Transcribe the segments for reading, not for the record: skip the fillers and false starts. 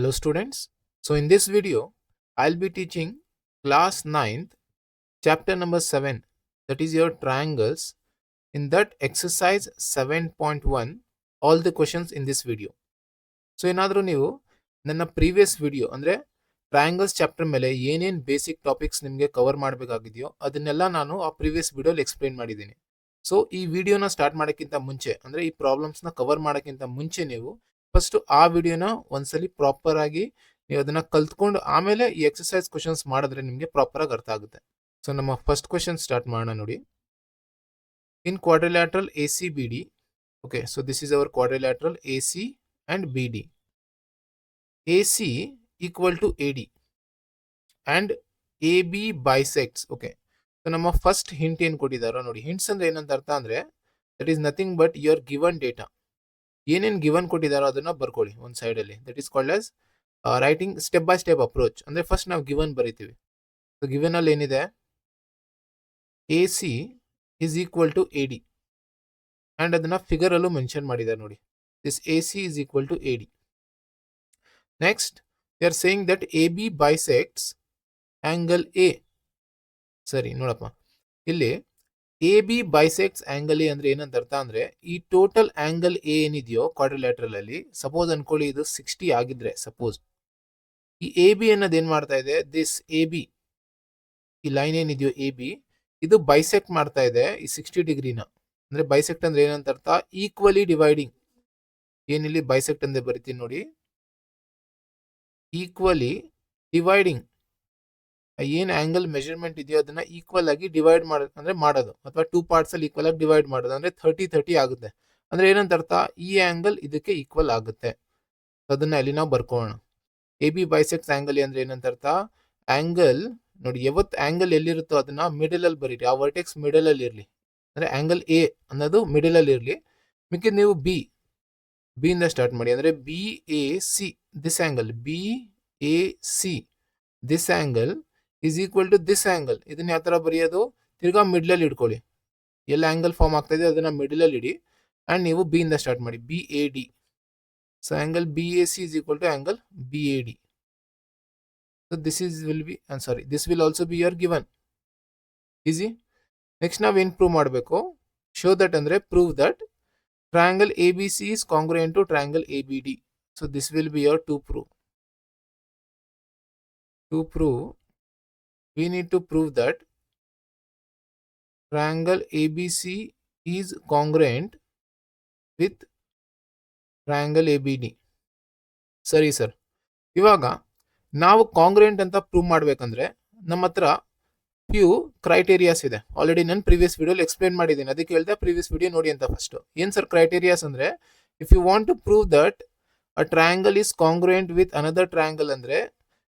Hello students. So in this video, I'll be teaching class 9th, chapter number 7, that is your triangles. In that exercise 7.1, all the questions in this video. So ಏನಾದರೂ ನೀವು ನನ್ನ previous video ಅಂದರೆ triangles chapter ಮೇಲೆ ಏನೇನು basic topics ನಿಮಗೆ cover ಮಾಡಬೇಕಾಗಿದೆಯೋ ಅದನ್ನೆಲ್ಲ ನಾನು ಆ ಪ್ರೀವಿಯಸ್ ವಿಡಿಯೋಲಿ ಎಕ್ಸ್ಪ್ಲೈನ್ ಮಾಡಿದ್ದೀನಿ. ಸೊ ಈ ವಿಡಿಯೋನ ಸ್ಟಾರ್ಟ್ ಮಾಡೋಕ್ಕಿಂತ ಮುಂಚೆ ಅಂದರೆ ಈ ಪ್ರಾಬ್ಲಮ್ಸ್ನ ಕವರ್ ಮಾಡೋಕ್ಕಿಂತ ಮುಂಚೆ ನೀವು ಫಸ್ಟ್ ಆ ವಿಡಿಯೋನ ಒಂದ್ಸಲಿ ಪ್ರಾಪರ್ ಆಗಿ ನೀವು ಅದನ್ನ ಕಲ್ತ್ಕೊಂಡು ಆಮೇಲೆ ಈ ಎಕ್ಸರ್ಸೈಸ್ ಕ್ವಶನ್ಸ್ ಮಾಡಿದ್ರೆ ನಿಮಗೆ ಪ್ರಾಪರ್ ಆಗಿ ಅರ್ಥ ಆಗುತ್ತೆ. ಸೊ ನಮ್ಮ ಫಸ್ಟ್ ಕ್ವಶನ್ ಸ್ಟಾರ್ಟ್ ಮಾಡೋಣ ನೋಡಿ. In quadrilateral A C B D, okay, so this is our quadrilateral A C and BD. AC equal to AD and AB bisects. Okay, so ನಮ್ಮ first hint ಏನು ಕೊಟ್ಟಿದಾರೋ ನೋಡಿ. Hints ಅಂದ್ರೆ ಏನಂತ ಅರ್ಥ ಅಂದ್ರೆ that is nothing but your given data. ಏನೇನು given ಕೊಟ್ಟಿದಾರೋ ಅದನ್ನ ಬರ್ಕೊಳ್ಳಿ ಒಂದು ಸೈಡ್ ಅಲ್ಲಿ. That is called as writing step by step approach. ಅಂದ್ರೆ ಫಸ್ಟ್ ನಾವು ಗಿವನ್ ಬರಿತೀವಿ. ಸೊ ಗಿವನ್ ಅಲ್ಲಿ ಏನಿದೆ, AC is equal to AD and ಅದನ್ನ ಫಿಗರ್ ಅಲ್ಲೂ ಮೆನ್ಷನ್ ಮಾಡಿದ್ದಾರೆ ನೋಡಿ. This AC is equal to AD. Next, they are saying that AB bisects angle A. ಸರಿ ನೋಡಪ್ಪ, ಇಲ್ಲಿ AB bisects angle A ಅಂದ್ರೆ ಏನಂತ ಅರ್ಥ ಅಂದ್ರೆ ಈ ಟೋಟಲ್ ಆಂಗಲ್ A ಏನಿದೆಯೋ ಕ್ವಾಡ್ರಿಲ್ಯಾಟ್ರಲ್ ಅಲ್ಲಿ, ಸಪೋಸ್ ಅನ್ಕೊಳ್ಳಿ ಇದು 60 ಆಗಿದ್ರೆ, ಸಪೋಸ್ ಈ AB ಅನ್ನೋದು ಏನ್ ಮಾಡ್ತಾ ಇದೆ, ದಿಸ್ AB, ಈ ಲೈನ್ ಏನಿದೆಯೋ AB, ಇದು ಬೈಸೆಕ್ಟ್ ಮಾಡ್ತಾ ಇದೆ ಈ 60 ಡಿಗ್ರಿನ. ಅಂದ್ರೆ ಬೈಸೆಕ್ಟ್ ಅಂದ್ರೆ ಏನಂತ ಅರ್ಥ, ಈಕ್ವಲಿ ಡಿವೈಡಿಂಗ್. ಏನಿಲ್ಲಿ ಬೈಸೆಕ್ಟ್ ಅಂದ್ರೆ ಬರಿತೀನಿ ನೋಡಿ, ಈಕ್ವಲಿ ಡಿವೈಡಿಂಗ್. ಏನ್ ಆಂಗಲ್ ಮೆಜರ್ಮೆಂಟ್ ಇದೆಯೋ ಅದನ್ನ ಈಕ್ವಲ್ ಆಗಿ ಡಿವೈಡ್ ಮಾಡೋದು ಅಥವಾ ಟೂ ಪಾರ್ಟ್ಸ್ ಅಲ್ಲಿ ಈಕ್ವಲ್ ಆಗಿ ಡಿವೈಡ್ ಮಾಡೋದು. ಅಂದ್ರೆ 30 ಆಗುತ್ತೆ. ಅಂದ್ರೆ ಏನಂತ ಅರ್ಥ, ಈ ಆಂಗಲ್ ಇದಕ್ಕೆ ಈಕ್ವಲ್ ಆಗುತ್ತೆ. ಅದನ್ನ ಅಲ್ಲಿ ನಾವು ಬರ್ಕೋಣ. ಎ ಬಿ ಬೈಸೆಕ್ಟ್ಸ್ ಆಂಗಲ್ ಅಂದ್ರೆ ಏನಂತ ಅರ್ಥ, ಆಂಗಲ್ ನೋಡಿ, ಯಾವತ್ತು ಆಂಗಲ್ ಎಲ್ಲಿರುತ್ತೋ ಅದನ್ನ ಮಿಡಲ್ ಅಲ್ಲಿ ಬರೀರಿ. ಆ ವರ್ಟೆಕ್ಸ್ ಮಿಡಲ್ ಅಲ್ಲಿ ಇರ್ಲಿ. ಅಂದ್ರೆ ಆಂಗಲ್ ಎ ಅನ್ನೋದು ಮಿಡಲ್ ಅಲ್ಲಿ ಇರ್ಲಿ. ಮಿಕ್ಕಿದ್ ನೀವು ಬಿ ಇಂದ ಸ್ಟಾರ್ಟ್ ಮಾಡಿ. ಅಂದ್ರೆ B A C, this angle B A C, this angle is equal to this angle. ಇದನ್ನ ಯಾವ ತರ ಬರೆಯೋದು, ತಿರ್ಗಾ ಮಿಡ್ಲ್ ಅಲ್ಲಿ ಇಟ್ಕೊಳ್ಳಿ. ಎಲ್ಲ ಆಂಗಲ್ ಫಾರ್ಮ್ ಆಗ್ತಾ ಇದೆ ಅದನ್ನ ಮಿಡ್ಲ್ ಅಲ್ಲಿ ಇಡಿ ಅಂಡ್ ನೀವು ಬಿ ಇಂದ ಸ್ಟಾರ್ಟ್ ಮಾಡಿ, B A D. So angle B A C is equal to angle B A D. So this is will be this will also be your given. Easy. Next ನಾವೇನ್ prove ಮಾಡಬೇಕು, show that ಅಂದ್ರೆ prove that triangle ABC is congruent to triangle ABD. So this will be your to prove. To prove, we need to prove that triangle ABC is congruent with triangle ABD. ಸರಿ sir, ಇವಾಗ ನಾವು congruent ಅಂತ prove ಮಾಡ್ಬೇಕಂದ್ರೆ ನಮ್ಮ ಹತ್ರ few criterias ಇದೆ. Already ನಾನು previous ವಿಡಿಯೋಲಿ ಎಕ್ಸ್ಪ್ಲೇನ್ ಮಾಡಿದ್ದೀನಿ, ಅದಕ್ಕೆ ಹೇಳ್ದೆ ಪ್ರೀವಿಯಸ್ ವಿಡಿಯೋ ನೋಡಿ ಅಂತ. ಫಸ್ಟ್ ಏನ್ ಸರ್ ಕ್ರೈಟೇರಿಯಾಸ್ ಅಂದ್ರೆ, if you want to prove that a triangle is congruent with another triangle ಅಂದ್ರೆ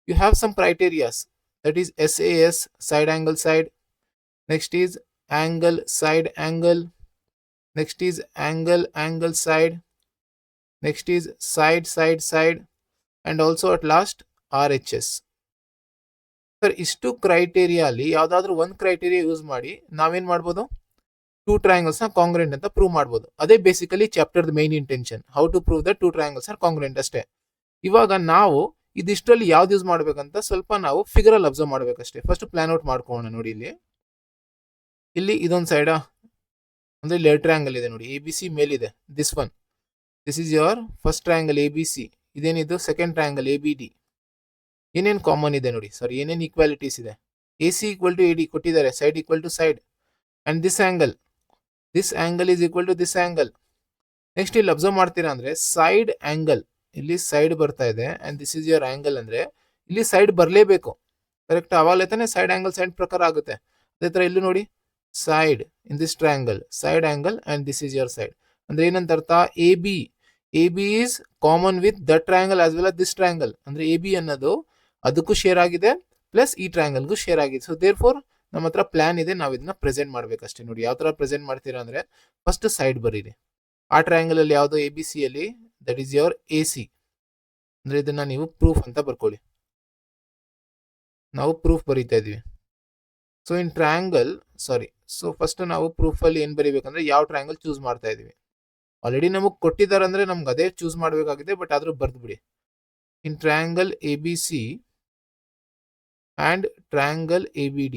you have some criterias. That is SAS, side angle side. Next is angle side angle. Next is angle angle side. Next is side side side and also at last RHS. Sir ಇಷ್ಟು criteria ಅಲ್ಲಿ ಯಾವ್ದಾದ್ರು ಒಂದು criteria use ಮಾಡಿ ನಾವೇನ್ ಮಾಡ್ಬೋದು, two triangles ನ congruent ಅಂತ prove ಮಾಡ್ಬೋದು. ಅದೇ basically chapter main intention, how to prove that two triangles are congruent ಅಷ್ಟೇ. ಇವಾಗ ನಾವು ಇದಿಷ್ಟರಲ್ಲಿ ಯಾವ್ದು ಯೂಸ್ ಮಾಡ್ಬೇಕಂತ ಸ್ವಲ್ಪ ನಾವು ಫಿಗರ್ ಅಲ್ಲಿ ಅಬ್ಸರ್ವ್ ಮಾಡ್ಬೇಕಷ್ಟೇ. ಫಸ್ಟ್ ಪ್ಲಾನ್ ಔಟ್ ಮಾಡ್ಕೋಣ ನೋಡಿ. ಇಲ್ಲಿ ಇದೊಂದು ಸೈಡ್ ಅಂದ್ರೆ ಇಲ್ಲಿ ಎರಡು ಟ್ರಯಾಂಗಲ್ ಇದೆ ನೋಡಿ, ABC ಮೇಲಿದೆ, this one, this is your first triangle ABC. ಇದೇನಿದು ಸೆಕೆಂಡ್ ಟ್ರಯಾಂಗಲ್ ABD. ಏನೇನು ಕಾಮನ್ ಇದೆ ನೋಡಿ, ಸಾರಿ ಏನೇನು ಈಕ್ವಾಲಿಟೀಸ್ ಇದೆ. AC ಈಕ್ವಲ್ ಟು AD ಕೊಟ್ಟಿದ್ದಾರೆ, side equal to side and this angle is equal to this angle. Next ಇಲ್ಲಿ observe ಮಾಡ್ತೀರಾ ಅಂದ್ರೆ ಸೈಡ್ ಆಂಗಲ್, ಇಲ್ಲಿ ಸೈಡ್ ಬರ್ತಾ ಇದೆ and this is your angle. ಅಂದ್ರೆ ಇಲ್ಲಿ ಸೈಡ್ ಬರಲೇಬೇಕು, ಕರೆಕ್ಟ್? ಅವಾಗಲೇ ತಾನೆ ಸೈಡ್ ಆಂಗಲ್ ಸೈಡ್ ಪ್ರಕಾರ ಆಗುತ್ತೆ. ಅದೇ ತರ ಇಲ್ಲಿ ನೋಡಿ, side in this triangle, side angle and this is your side. ಅಂದ್ರೆ ಏನಂತ ಅರ್ಥ, AB is common with that triangle as well as this triangle. ಅಂದ್ರೆ AB ಅನ್ನೋದು ಅದಕ್ಕೂ ಶೇರ್ ಆಗಿದೆ ಪ್ಲಸ್ ಈ ಟ್ರಯಾಂಗಲ್ಗೂ ಶೇರ್ ಆಗಿದೆ. ಸೊ ದೇರ್ ಫೋರ್ ನಮ್ಮ ಹತ್ರ ಪ್ಲಾನ್ ಇದೆ, ನಾವು ಇದನ್ನ ಪ್ರೆಸೆಂಟ್ ಮಾಡ್ಬೇಕಷ್ಟೇ. ನೋಡಿ ಯಾವ ತರ ಪ್ರೆಸೆಂಟ್ ಮಾಡ್ತೀರಾ ಅಂದ್ರೆ, ಫಸ್ಟ್ ಸೈಡ್ ಬರೀರಿ. ಆ ಟ್ರಯಾಂಗಲ್ ಅಲ್ಲಿ ಯಾವ್ದು ABC ಅಲ್ಲಿ, ದಟ್ ಈಸ್ ಯುವರ್ AC. ಅಂದ್ರೆ ಇದನ್ನ ನೀವು ಪ್ರೂಫ್ ಅಂತ ಬರ್ಕೊಳ್ಳಿ. ನಾವು ಪ್ರೂಫ್ ಬರೀತಾ ಇದೀವಿ. So in triangle so first ನಾವು ಪ್ರೂಫ್ ಅಲ್ಲಿ ಏನ್ ಬರೀಬೇಕಂದ್ರೆ ಯಾವ ಟ್ರಯಾಂಗಲ್ ಚೂಸ್ ಮಾಡ್ತಾ ಇದೀವಿ. ಆಲ್ರೆಡಿ ನಮಗೆ ಕೊಟ್ಟಿದ್ದಾರೆ ಅಂದ್ರೆ ನಮ್ಗೆ ಅದೇ ಚೂಸ್ ಮಾಡಬೇಕಾಗಿದೆ, ಬಟ್ ಆದ್ರೂ ಬರ್ದು ಬಿಡಿ. in triangle ABC and triangle ABD,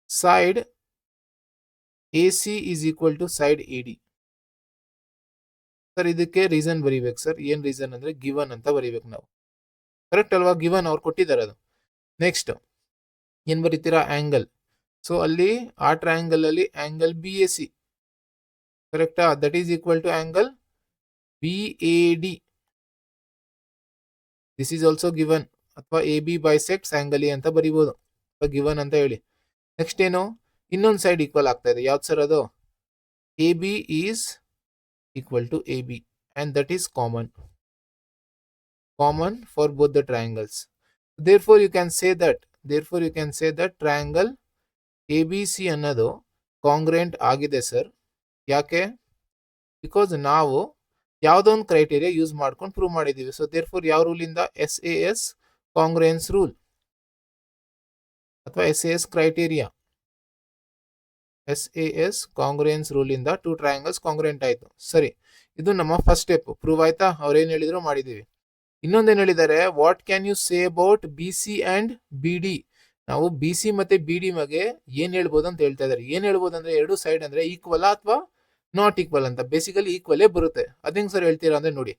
side AC is equal to side AD. Sir ಇದಕ್ಕೆ ರೀಸನ್ ಬರೀಬೇಕು ಸರ್. ಏನ್ ರೀಸನ್ ಅಂದ್ರೆ ಗಿವನ್ ಅಂತ ಬರೀಬೇಕು ನಾವು. ಕರೆಕ್ಟ್ ಅಲ್ವಾ? ಗಿವನ್ ಅವ್ರು ಕೊಟ್ಟಿದ್ದಾರೆ ಅದು. ನೆಕ್ಸ್ಟ್ ಏನ್ ಬರೀತೀರಾ? ಆಂಗಲ್. ಸೊ ಅಲ್ಲಿ ಆ ಟ್ರಯಾಂಗಲ್ ಅಲ್ಲಿ ಆಂಗಲ್ BAC ಕರೆಕ್ಟಾ? That is equal to angle BAD. This is also given. ಅಥವಾ AB ಬೈಸೆಕ್ಟ್ಸ್ ಆಂಗಲ್ ಎ ಅಂತ ಬರೀಬಹುದು, ಅಥವಾ ಗಿವನ್ ಅಂತ ಹೇಳಿ. ನೆಕ್ಸ್ಟ್ ಏನು? ಇನ್ನೊಂದು ಸೈಡ್ ಈಕ್ವಲ್ ಆಗ್ತಾ ಇದೆ. ಯಾವ್ದು ಸರ್ ಅದು? AB is equal to AB, and that is common for both the triangles. Therefore you can say that triangle ABC ಅನ್ನೋದು ಕಾಂಗ್ರೆಂಟ್ ಆಗಿದೆ ಸರ್. ಯಾಕೆ? ಬಿಕಾಸ್ ನಾವು ಯಾವುದೋ ಒಂದು ಕ್ರೈಟೇರಿಯಾ ಯೂಸ್ ಮಾಡ್ಕೊಂಡು ಪ್ರೂವ್ ಮಾಡಿದೀವಿ. ಸೊ ದೇರ್ಫೋರ್ ಯಾವ ರೂಲ್ ಇಂದ? SAS ಕಾಂಗ್ರೆನ್ಸ್ ರೂಲ್ ಅಥವಾ SAS ಕ್ರೈಟೇರಿಯಾ, SAS ಕಾಂಗ್ರೆನ್ಸ್ ರೂಲ್ ಇಂದ ಟೂ ಟ್ರಯಾಂಗಲ್ಸ್ ಕಾಂಗ್ರೆಂಟ್ ಆಯ್ತು. ಸರಿ, ಇದು ನಮ್ಮ ಫಸ್ಟ್ ಸ್ಟೆಪ್. ಪ್ರೂವ್ ಆಯ್ತಾ? ಅವ್ರೇನ್ ಹೇಳಿದ್ರು ಮಾಡಿದೀವಿ. ಇನ್ನೊಂದೇನ್ ಹೇಳಿದ್ದಾರೆ? What can you say about BC and BD? ನಾವು BC ಮತ್ತೆ BD ಮಗೆ ಏನ್ ಹೇಳ್ಬೋದು ಅಂತ ಹೇಳ್ತಾ ಇದಾರೆ. ಏನ್ ಹೇಳ್ಬೋದು ಅಂದ್ರೆ ಎರಡು ಸೈಡ್ ಅಂದ್ರೆ ಈಕ್ವಲ್ ಅಥವಾ ನಾಟ್ ಈಕ್ವಲ್ ಅಂತ. ಬೇಸಿಕಲಿ ಈಕ್ವಲೇ ಬರುತ್ತೆ. ಅದೇಂಗ್ ಸರ್ ಹೇಳ್ತೀರಾ ಅಂದ್ರೆ ನೋಡಿ,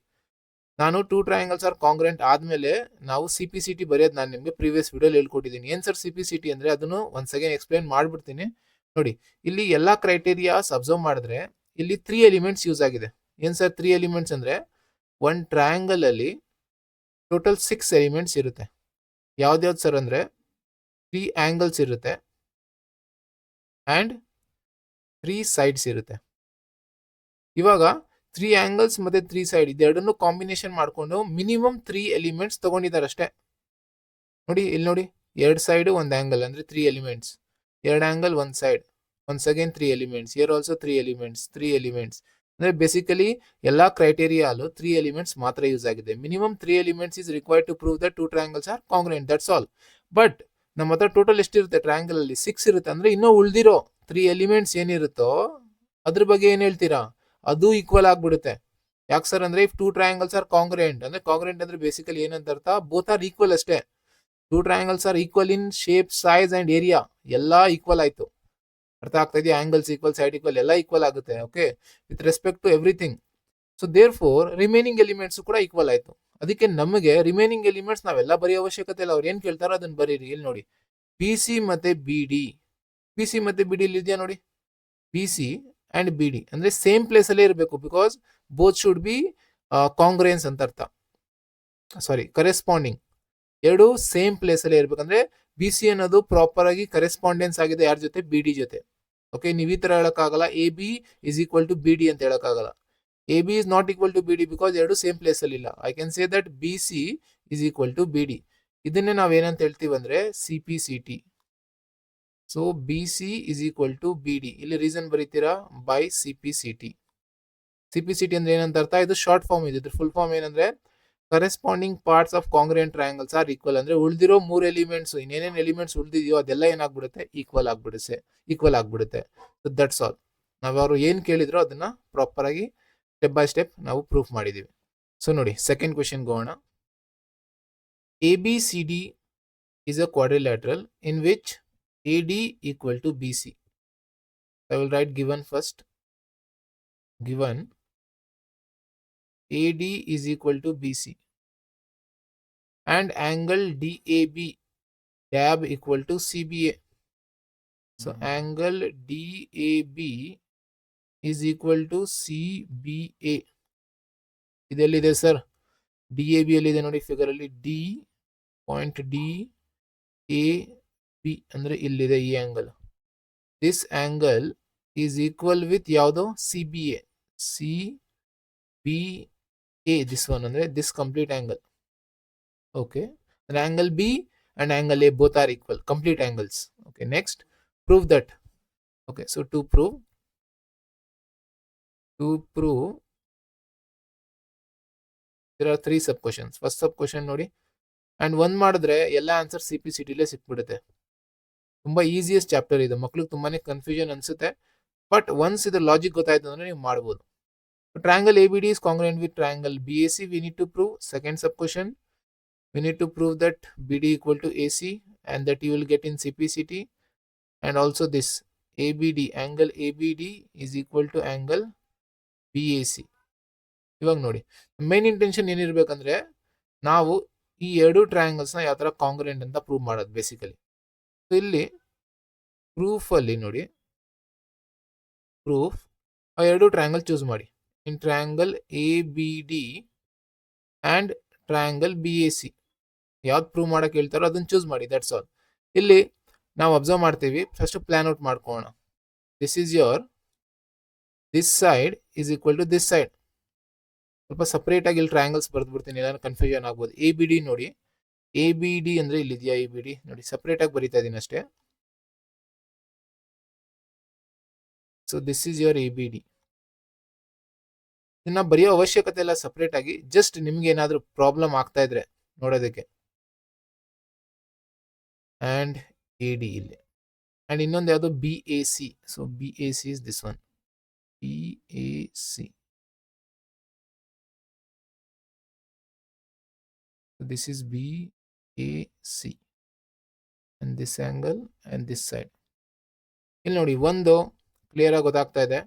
ನಾನು ಟೂ ಟ್ರಯಾಂಗಲ್ಸ್ ಆರ್ ಕಾಂಗ್ರೆಂಟ್ ಆದ್ಮೇಲೆ ನಾವು CPCT ಬರೆಯೋದು ನಾನು ನಿಮ್ಗೆ ಪ್ರೀವಿಯಸ್ ವಿಡಿಯೋಲಿ ಹೇಳ್ಕೊಟ್ಟಿದ್ದೀನಿ. ಏನ್ ಸರ್ CPCT ಅಂದ್ರೆ? ಅದನ್ನು ಒನ್ಸ್ ಅಗೇನ್ ಎಕ್ಸ್ಪ್ಲೇನ್ ಮಾಡ್ಬಿಡ್ತೀನಿ ನೋಡಿ. ಇಲ್ಲಿ ಎಲ್ಲಾ ಕ್ರೈಟೇರಿಯಾಸ್ ಅಬ್ಸರ್ವ್ ಮಾಡಿದ್ರೆ ಇಲ್ಲಿ 3 ಎಲಿಮೆಂಟ್ಸ್ ಯೂಸ್ ಆಗಿದೆ. ಏನ್ ಸರ್ 3 ಎಲಿಮೆಂಟ್ಸ್ ಅಂದ್ರೆ? ಒನ್ ಟ್ರಯಾಂಗಲ್ ಅಲ್ಲಿ ಟೋಟಲ್ 6 ಎಲಿಮೆಂಟ್ಸ್ ಇರುತ್ತೆ. ಯಾವ್ದ್ಯಾವ್ದು ಸರ್ ಅಂದ್ರೆ 3 ಆಂಗಲ್ಸ್ ಇರುತ್ತೆ ಅಂಡ್ 3 ಸೈಡ್ಸ್ ಇರುತ್ತೆ. ಇವಾಗ 3 ಆಂಗಲ್ಸ್ ಮತ್ತೆ 3 ಸೈಡ್ ಇದೆರಡನ್ನು ಕಾಂಬಿನೇಷನ್ ಮಾಡ್ಕೊಂಡು ಮಿನಿಮಮ್ 3 ಎಲಿಮೆಂಟ್ಸ್ ತಗೊಂಡಿದ್ದಾರೆ ಅಷ್ಟೇ. ನೋಡಿ ಇಲ್ಲಿ ನೋಡಿ, 2 ಸೈಡ್ 1 ಆಂಗಲ್ ಅಂದ್ರೆ 3 elements. 2 angle 1 side, once again 3 elements. Here also 3 elements, 3 elements. ಅಂದ್ರೆ ಬೇಸಿಕಲಿ ಎಲ್ಲಾ ಕ್ರೈಟೇರಿಯಾ ಅಲ್ಲೂ 3 ಎಲಿಮೆಂಟ್ಸ್ ಮಾತ್ರ ಯೂಸ್ ಆಗಿದೆ. Minimum 3 elements is required to prove that two triangles are congruent. That's all. But ನಮ್ಮ ಹತ್ರ ಟೋಟಲ್ ಎಷ್ಟಿರುತ್ತೆ? Triangle ಅಲ್ಲಿ 6 ಇರುತ್ತೆ. ಅಂದ್ರೆ ಇನ್ನೂ ಉಳಿದಿರೋ 3 ಎಲಿಮೆಂಟ್ಸ್ ಏನಿರುತ್ತೋ ಅದ್ರ ಬಗ್ಗೆ ಏನ್ ಹೇಳ್ತೀರಾ? ಅದು ಈಕ್ವಲ್ ಆಗ್ಬಿಡುತ್ತೆ. ಯಾಕೆ ಸರ್ ಅಂದ್ರೆ if two triangles are congruent ಅಂದ್ರೆ, ಕಾಂಗ್ರೆಂಟ್ ಅಂದ್ರೆ ಬೇಸಿಕಲಿ ಏನಂತ ಅರ್ಥ? ಬೋತ್ ಆರ್ ಈಕ್ವಲ್ ಅಷ್ಟೇ. Two triangles are equal in shape, size and area. ಎಲ್ಲಾ ಈಕ್ವಲ್ ಆಯ್ತು. ಅರ್ಥ ಆಗ್ತಾ ಇದೆಯಾ? ಆಂಗಲ್ಸ್ ಈಕ್ವಲ್, ಸೈಡ್ ಈಕ್ವಲ್, ಎಲ್ಲ ಈಕ್ವಲ್ ಆಗುತ್ತೆ. Okay, with respect to everything. So there four remaining elements ಕೂಡ ಈಕ್ವಲ್ ಆಯ್ತು. ಅದಕ್ಕೆ ನಮಗೆ ರಿಮೈನಿಂಗ್ ಎಲಿಮೆಂಟ್ಸ್ ನಾವೆಲ್ಲ ಬರೆಯೋ ಅವಶ್ಯಕತೆ ಇಲ್ಲ. ಅವ್ರು ಏನ್ ಕೇಳ್ತಾರೋ ಅದನ್ನ ಬರೀರಿ. ಇಲ್ಲಿ ನೋಡಿ, BC ಮತ್ತೆ BD. BC ಮತ್ತೆ BD ಇಲ್ಲಿ ಇದೆಯಾ ನೋಡಿ. BC ಅಂಡ್ BD ಅಂದ್ರೆ ಸೇಮ್ ಪ್ಲೇಸ್ ಅಲ್ಲೇ ಇರಬೇಕು. ಬಿಕಾಸ್ ಬೋತ್ ಶುಡ್ ಬಿ ಕಾಂಗ್ರೆನ್ಸ್ ಅಂತ ಅರ್ಥ. ಸಾರಿ, ಕರೆಸ್ಪಾಂಡಿಂಗ್. ಎರಡು ಸೇಮ್ ಪ್ಲೇಸ್ ಅಲ್ಲೇ ಇರ್ಬೇಕಂದ್ರೆ BC ಅನ್ನೋದು ಪ್ರಾಪರ್ ಆಗಿ ಕರೆಸ್ಪಾಂಡೆನ್ಸ್ ಆಗಿದೆ ಯಾರ ಜೊತೆ? BD ಜೊತೆ. ಓಕೆ, ನೀವು ಈ ತರ ಹೇಳಕ್ಕಾಗಲ್ಲ AB is equal to BD ಅಂತ ಹೇಳಕ್ಕಾಗಲ್ಲ. AB is not equal to BD because ಎರಡು ಸೇಮ್ ಪ್ಲೇಸ್ ಅಲ್ಲಿ ಇಲ್ಲ. I can say that BC is equal to BD. ಇದನ್ನೇ ನಾವೇನಂತ ಹೇಳ್ತೀವಿ ಅಂದ್ರೆ CPCT. So BC is equal to BD. ಇಲ್ಲಿ ರೀಸನ್ ಬರೀತೀರಾ? By CPCT. CPCT ಅಂದ್ರೆ ಏನಂತ ಅರ್ಥ? ಇದು ಶಾರ್ಟ್ ಫಾರ್ಮ್ ಇದೆ. ಇದ್ರ ಫುಲ್ ಫಾರ್ಮ್ ಏನಂದ್ರೆ corresponding parts of congruent triangles are equal. ಅಂದ್ರೆ ಉಳಿದಿರೋ 3 ಎಲಿಮೆಂಟ್ಸ್, ಇನ್ನೇನೇನು ಎಲಿಮೆಂಟ್ಸ್ ಉಳಿದಿದೆಯೋ ಅದೆಲ್ಲ ಏನಾಗ್ಬಿಡುತ್ತೆ? ಈಕ್ವಲ್ ಆಗ್ಬಿಡುತ್ತೆ. So that's all. ನಾವ್ ಅವರು ಏನ್ ಕೇಳಿದ್ರು ಅದನ್ನ ಪ್ರಾಪರ್ ಆಗಿ ಸ್ಟೆಪ್ ಬೈ ಸ್ಟೆಪ್ ನಾವು ಪ್ರೂಫ್ ಮಾಡಿದೀವಿ. ಸೊ ನೋಡಿ, ಸೆಕೆಂಡ್ ಕ್ವೆಶ್ಚನ್ ಹೋಗೋಣ. ABCD is a quadrilateral in which AD equal to BC. I will write given first. Given AD is equal to BC and angle DAB equal to CBA. So angle DAB is equal to CBA. ಇದೆಲ್ಲಿದೆ sir? DAB ಎಲ್ಲಿದೆ ನೋಡಿ figure ಅಲ್ಲಿ. D point DAB ಅಂದ್ರೆ ಇಲ್ಲಿದೆ ಈ angle. This angle is equal with ಯಾವುದು? CBA. CBA this one ಅಂದ್ರೆ this complete angle. Okay, angle B and angle A both are equal, complete angles. Okay, next prove that. Okay, so to prove there are 3 sub questions. First sub question ನೋಡಿ, and ಒಂದ್ ಮಾಡಿದ್ರೆ ಎಲ್ಲ answer CPCT ಲೇ ಸಿಕ್ಬಿಡುತ್ತೆ. ತುಂಬಾ easiest chapter ಇದು. ಮಕ್ಳಿಗೆ ತುಂಬಾನೇ ಕನ್ಫ್ಯೂಷನ್ ಅನ್ಸುತ್ತೆ, ಬಟ್ ಒನ್ಸ್ ಇದು ಲಾಜಿಕ್ ಗೊತ್ತಾಯ್ತು ಅಂದ್ರೆ ನೀವು ಮಾಡ್ಬೋದು. Triangle ABD is congruent with triangle BAC. We need to prove. Second sub question, we need to prove that BD equal to AC, and that you will get in CPCT. And also this ABD, angle ABD is equal to angle BAC. ಇವಾಗ ನೋಡಿ, main intention ಏನಿರ್ಬೇಕಂದ್ರೆ ನಾವು ಈ ಎರಡು ಟ್ರಯಾಂಗಲ್ಸ್ನ ಯಾವ ಥರ congruent ಅಂತ prove ಮಾಡೋದು basically. So ಇಲ್ಲಿ ಪ್ರೂಫಲ್ಲಿ ನೋಡಿ, ಪ್ರೂಫ್ ಆ ಎರಡು ಟ್ರಯಾಂಗಲ್ ಚೂಸ್ ಮಾಡಿ. In triangle ABD and triangle BAC ಯಾವ್ದು ಪ್ರೂವ್ ಮಾಡಕ್ಕೆ ಹೇಳ್ತಾರೋ ಅದನ್ನು ಚೂಸ್ ಮಾಡಿ. That's all. ಇಲ್ಲಿ ನಾವು ಅಬ್ಸರ್ವ್ ಮಾಡ್ತೀವಿ. ಫಸ್ಟ್ ಪ್ಲಾನ್ ಔಟ್ ಮಾಡ್ಕೋಣ. This is your, this side is equal to this side. ಸ್ವಲ್ಪ ಸಪ್ರೇಟ್ ಆಗಿ ಇಲ್ಲಿ ಟ್ರಯಾಂಗಲ್ಸ್ ಬರ್ದ್ಬಿಡ್ತೀನಿ, ಎಲ್ಲ ಕನ್ಫ್ಯೂಷನ್ ಆಗ್ಬೋದು. ABD ನೋಡಿ, ABD ಅಂದ್ರೆ ಇಲ್ಲಿದೆಯಾ ABD ನೋಡಿ, ಸಪ್ರೇಟ್ ಆಗಿ ಬರೀತಾ ಇದೀನಿ ಅಷ್ಟೇ. So this is your ABD. ಇದನ್ನ ಬರೆಯೋ ಅವಶ್ಯಕತೆ ಇಲ್ಲ ಸಪ್ರೇಟ್ ಆಗಿ, ಜಸ್ಟ್ ನಿಮ್ಗೆ ಏನಾದ್ರೂ ಪ್ರಾಬ್ಲಮ್ ಆಗ್ತಾ ಇದ್ರೆ ನೋಡೋದಕ್ಕೆ. ಅಂಡ್ AD ಇಲ್ಲಿ, ಅಂಡ್ ಇನ್ನೊಂದು ಯಾವುದು BAC. So BAC is this one, BAC. This is BAC and this angle and this side. ಇಲ್ಲಿ ನೋಡಿ, ಒಂದು ಕ್ಲಿಯರ್ ಆಗಿ ಗೊತ್ತಾಗ್ತಾ ಇದೆ.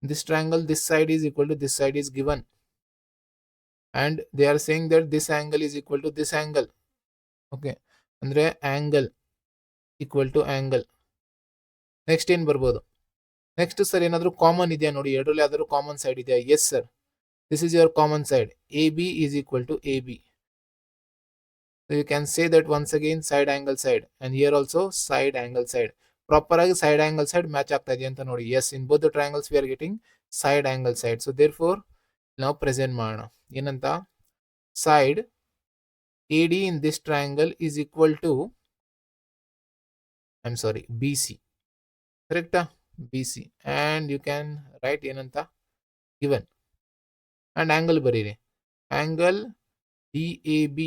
This triangle, this side is equal to this side is given, and they are saying that this angle is equal to this angle. Okay, ಅಂದ್ರೆ angle equal to angle. Next ಏನು ಬರ್ಬೋದು? Next sir ಏನಾದರೂ common ಇದೆಯಾ ನೋಡಿ, ಎರಡರಲ್ಲಿ ಯಾವ್ದಾದ್ರು common side ಇದೆಯಾ? Yes sir, this is your common side. AB is equal to AB. So you can say that once again side angle side, and here also side angle side. Proper ಆಗಿ side angle side match ಆಗ್ತಾ ಇದೆಯಾ ಅಂತ ನೋಡಿ. Yes, in both the triangles we are getting side angle side. So therefore ನಾವು present ಮಾಡೋಣ ಏನಂತ, side AD in this triangle is equal to, I'm sorry, BC. ಕರೆಕ್ಟಾ? BC. and you can write ಏನಂತ, given. and angle ಬರೀರಿ, angle DAB,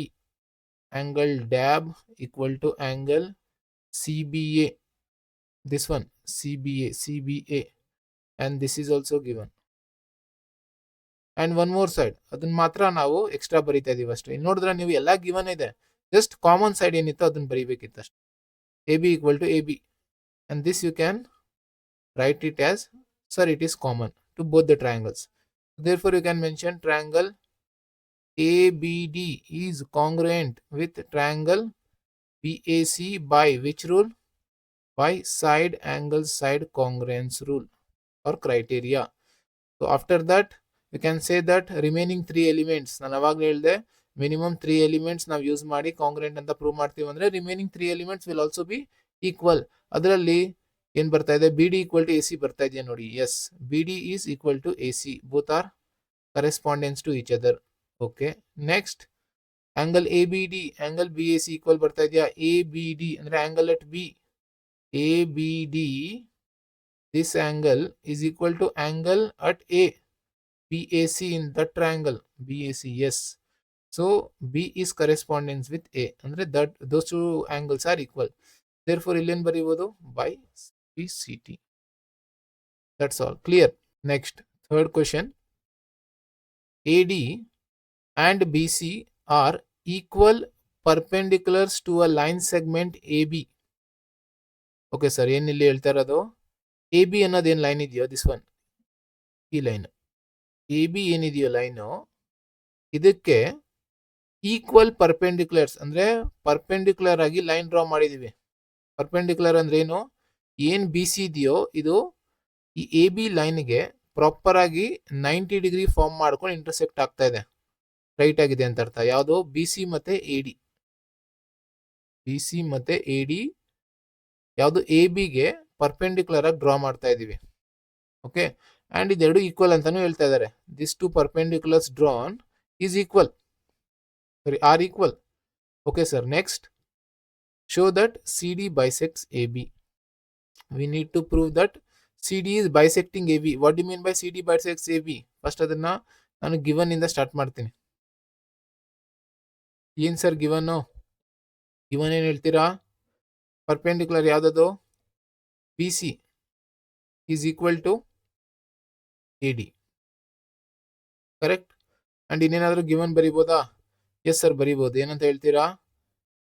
angle DAB equal to angle CBA. This one CBA, and this is also given. and one more side, ಅದನ್ನ ಮಾತ್ರ ನಾವು extra ಬರೀತಾ ಇದೀವಿ ಅಷ್ಟೇ. ಇನ್ನು ನೋಡಿದ್ರೆ ನೀವು ಎಲ್ಲ ಗಿವನ್ ಇದೆ, ಜಸ್ಟ್ ಕಾಮನ್ ಸೈಡ್ ಏನಿತ್ತು ಅದನ್ನ ಬರೀಬೇಕಿತ್ತು ಅಷ್ಟೇ. AB equal to AB, and this you can write it as, sir, it is common to both the triangles. Therefore you can mention triangle ABD is congruent with triangle BAC by which rule? By side angle side congruence rule or criteria. So after that you can say that remaining 3 elements, ನಾನು ಅವಾಗಲೇ ಹೇಳಿದೆ minimum 3 elements ನಾವು use ಮಾಡಿ congruent ಅಂತ prove ಮಾಡ್ತೀವಿ ಅಂದ್ರೆ remaining 3 elements will also B equal. ಅದರಲ್ಲಿ ಏನ್ ಬರ್ತಾ ಇದೆ, BD equal to AC ಬರ್ತಾ ಇದೆಯಾ ನೋಡಿ. Yes, BD is equal to AC. both are correspondence to each other. Okay, next angle ABD, angle BAC equal ಬರ್ತಾ ಇದೆಯಾ? ABD ಅಂದ್ರೆ angle at B. ABD, this angle is equal to angle at A. BAC in that triangle, BAC, yes. So B is correspondence with A, ಅಂದ್ರೆ that those two angles are equal. Therefore illen ಬರೀಬಹುದು by CPCT. That's all clear. Next, third question, AD and BC are equal perpendiculars to a line segment AB. Okay sir, ಏನ್ ಇಲ್ಲಿ ಹೇಳ್ತಾ ಇರೋದು, AB ಅನ್ನೋದೇನು line ಇದೆಯೋ, this one, ಈ line AB ಏನಿದೆಯೋ line, ಇದಕ್ಕೆ equal ಪರ್ಪೆಂಡಿಕ್ಯುಲರ್ಸ್ ಅಂದ್ರೆ perpendicular ಆಗಿ ಲೈನ್ ಡ್ರಾ ಮಾಡಿದೀವಿ. ಪರ್ಪೆಂಡಿಕ್ಯುಲರ್ ಅಂದ್ರೆ ಏನು, ಏನ್ BC ಇದೆಯೋ ಇದು ಈ AB ಲೈನ್ಗೆ ಪ್ರಾಪರ್ ಆಗಿ 90 ಡಿಗ್ರಿ ಫಾರ್ಮ್ ಮಾಡ್ಕೊಂಡು ಇಂಟರ್ಸೆಕ್ಟ್ ಆಗ್ತಾ ಇದೆ, ರೈಟ್ ಆಗಿದೆ ಅಂತ ಅರ್ಥ. ಯಾವುದು? BC ಮತ್ತೆ AD. BC ಮತ್ತೆ AD ಯಾವುದು ABಗೆ ಪರ್ಪೆಂಡಿಕ್ಯುಲರ್ ಆಗಿ ಡ್ರಾ ಮಾಡ್ತಾ ಇದೀವಿ. ಓಕೆ, ಅಂಡ್ ಇದೆರಡು ಈಕ್ವಲ್ ಅಂತಾನು ಹೇಳ್ತಾ ಇದ್ದಾರೆ. This two perpendiculars drawn is equal, sorry are equal. Okay sir, next show that CD bisects AB. We need to prove that CD is bisecting AB. What do you mean by CD bisects AB? First ಅದನ್ನ ನಾನು given ಇಂದ start ಮಾಡ್ತೀನಿ. ಏನ್ sir given? Given ಏನ್ ಹೇಳ್ತೀರಾ? Perpendicular ಯಾವ್ದದು? BC is equal to AD. Correct. And ಇನ್ನೇನಾದ್ರೂ given ಬರಿಬೋದಾ? ಎಸ್ ಸರ್ ಬರಿಬೋದು. ಏನಂತ ಹೇಳ್ತೀರಾ?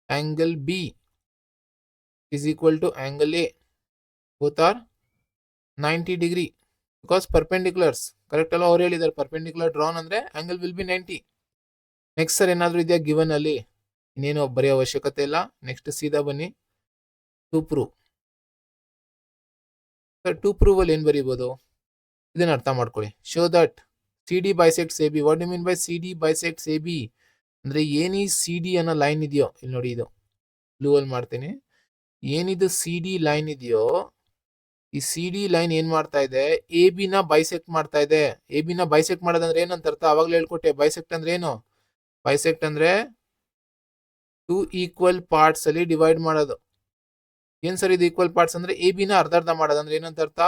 Angle B is equal to angle A. Both are 90 degree because perpendiculars. Correct ಅಲ್ಲ? ಅವ್ರು ಹೇಳಿದ್ದಾರೆ ಪರ್ಪೆಂಡಿಕ್ಯುಲರ್ ಡ್ರಾನ್ ಅಂದ್ರೆ angle will be 90. Next sir ಏನಾದ್ರು ಇದೆಯಾ ಗಿವನ್ ಅಲ್ಲಿ? ಇನ್ನೇನು ಬರೆಯೋ ಅವಶ್ಯಕತೆ ಇಲ್ಲ. ನೆಕ್ಸ್ಟ್ ಸೀದಾ ಬನ್ನಿ to prove. Sir to prove ಅಲ್ಲಿ ಏನ್ ಬರೀಬಹುದು? ಇದನ್ನ ಅರ್ಥ ಮಾಡ್ಕೊಳ್ಳಿ. Show that C D bisects A B. What you mean by C D bisects A B ಅಂದ್ರೆ ಏನಿ ಸಿ ಡಿ ಅನ್ನೋ ಲೈನ್ ಇದೆಯೋ, ಇಲ್ಲಿ ನೋಡಿ ಇದು ಬ್ಲೂ ಅಲ್ಲಿ ಮಾಡ್ತೀನಿ. ಏನಿದು ಸಿ ಡಿ ಲೈನ್ ಇದೆಯೋ, ಈ ಸಿ ಡಿ ಲೈನ್ ಏನ್ ಮಾಡ್ತಾ ಇದೆ? ಎ ಬಿ ನ ಬೈಸೆಕ್ಟ್ ಮಾಡ್ತಾ ಇದೆ. ಎ ಬಿ ನ ಬೈಸೆಕ್ಟ್ ಮಾಡೋದಂದ್ರೆ ಏನಂತ ಅರ್ಥ? ಅವಾಗಲೇ ಹೇಳ್ಕೊಟ್ಟೆ. ಬೈಸೆಕ್ಟ್ ಅಂದ್ರೆ ಏನು? ಬೈಸೆಕ್ಟ್ ಅಂದ್ರೆ ಟು ಈಕ್ವಲ್ ಪಾರ್ಟ್ಸ್ ಅಲ್ಲಿ ಡಿವೈಡ್ ಮಾಡೋದು. ಏನ್ ಸರ್ ಇದು ಈಕ್ವಲ್ ಪಾರ್ಟ್ಸ್ ಅಂದ್ರೆ? ಎ ಬಿ ನ ಅರ್ಧ ಅರ್ಧ ಮಾಡೋದು ಅಂದ್ರೆ ಏನಂತ ಅರ್ಥ?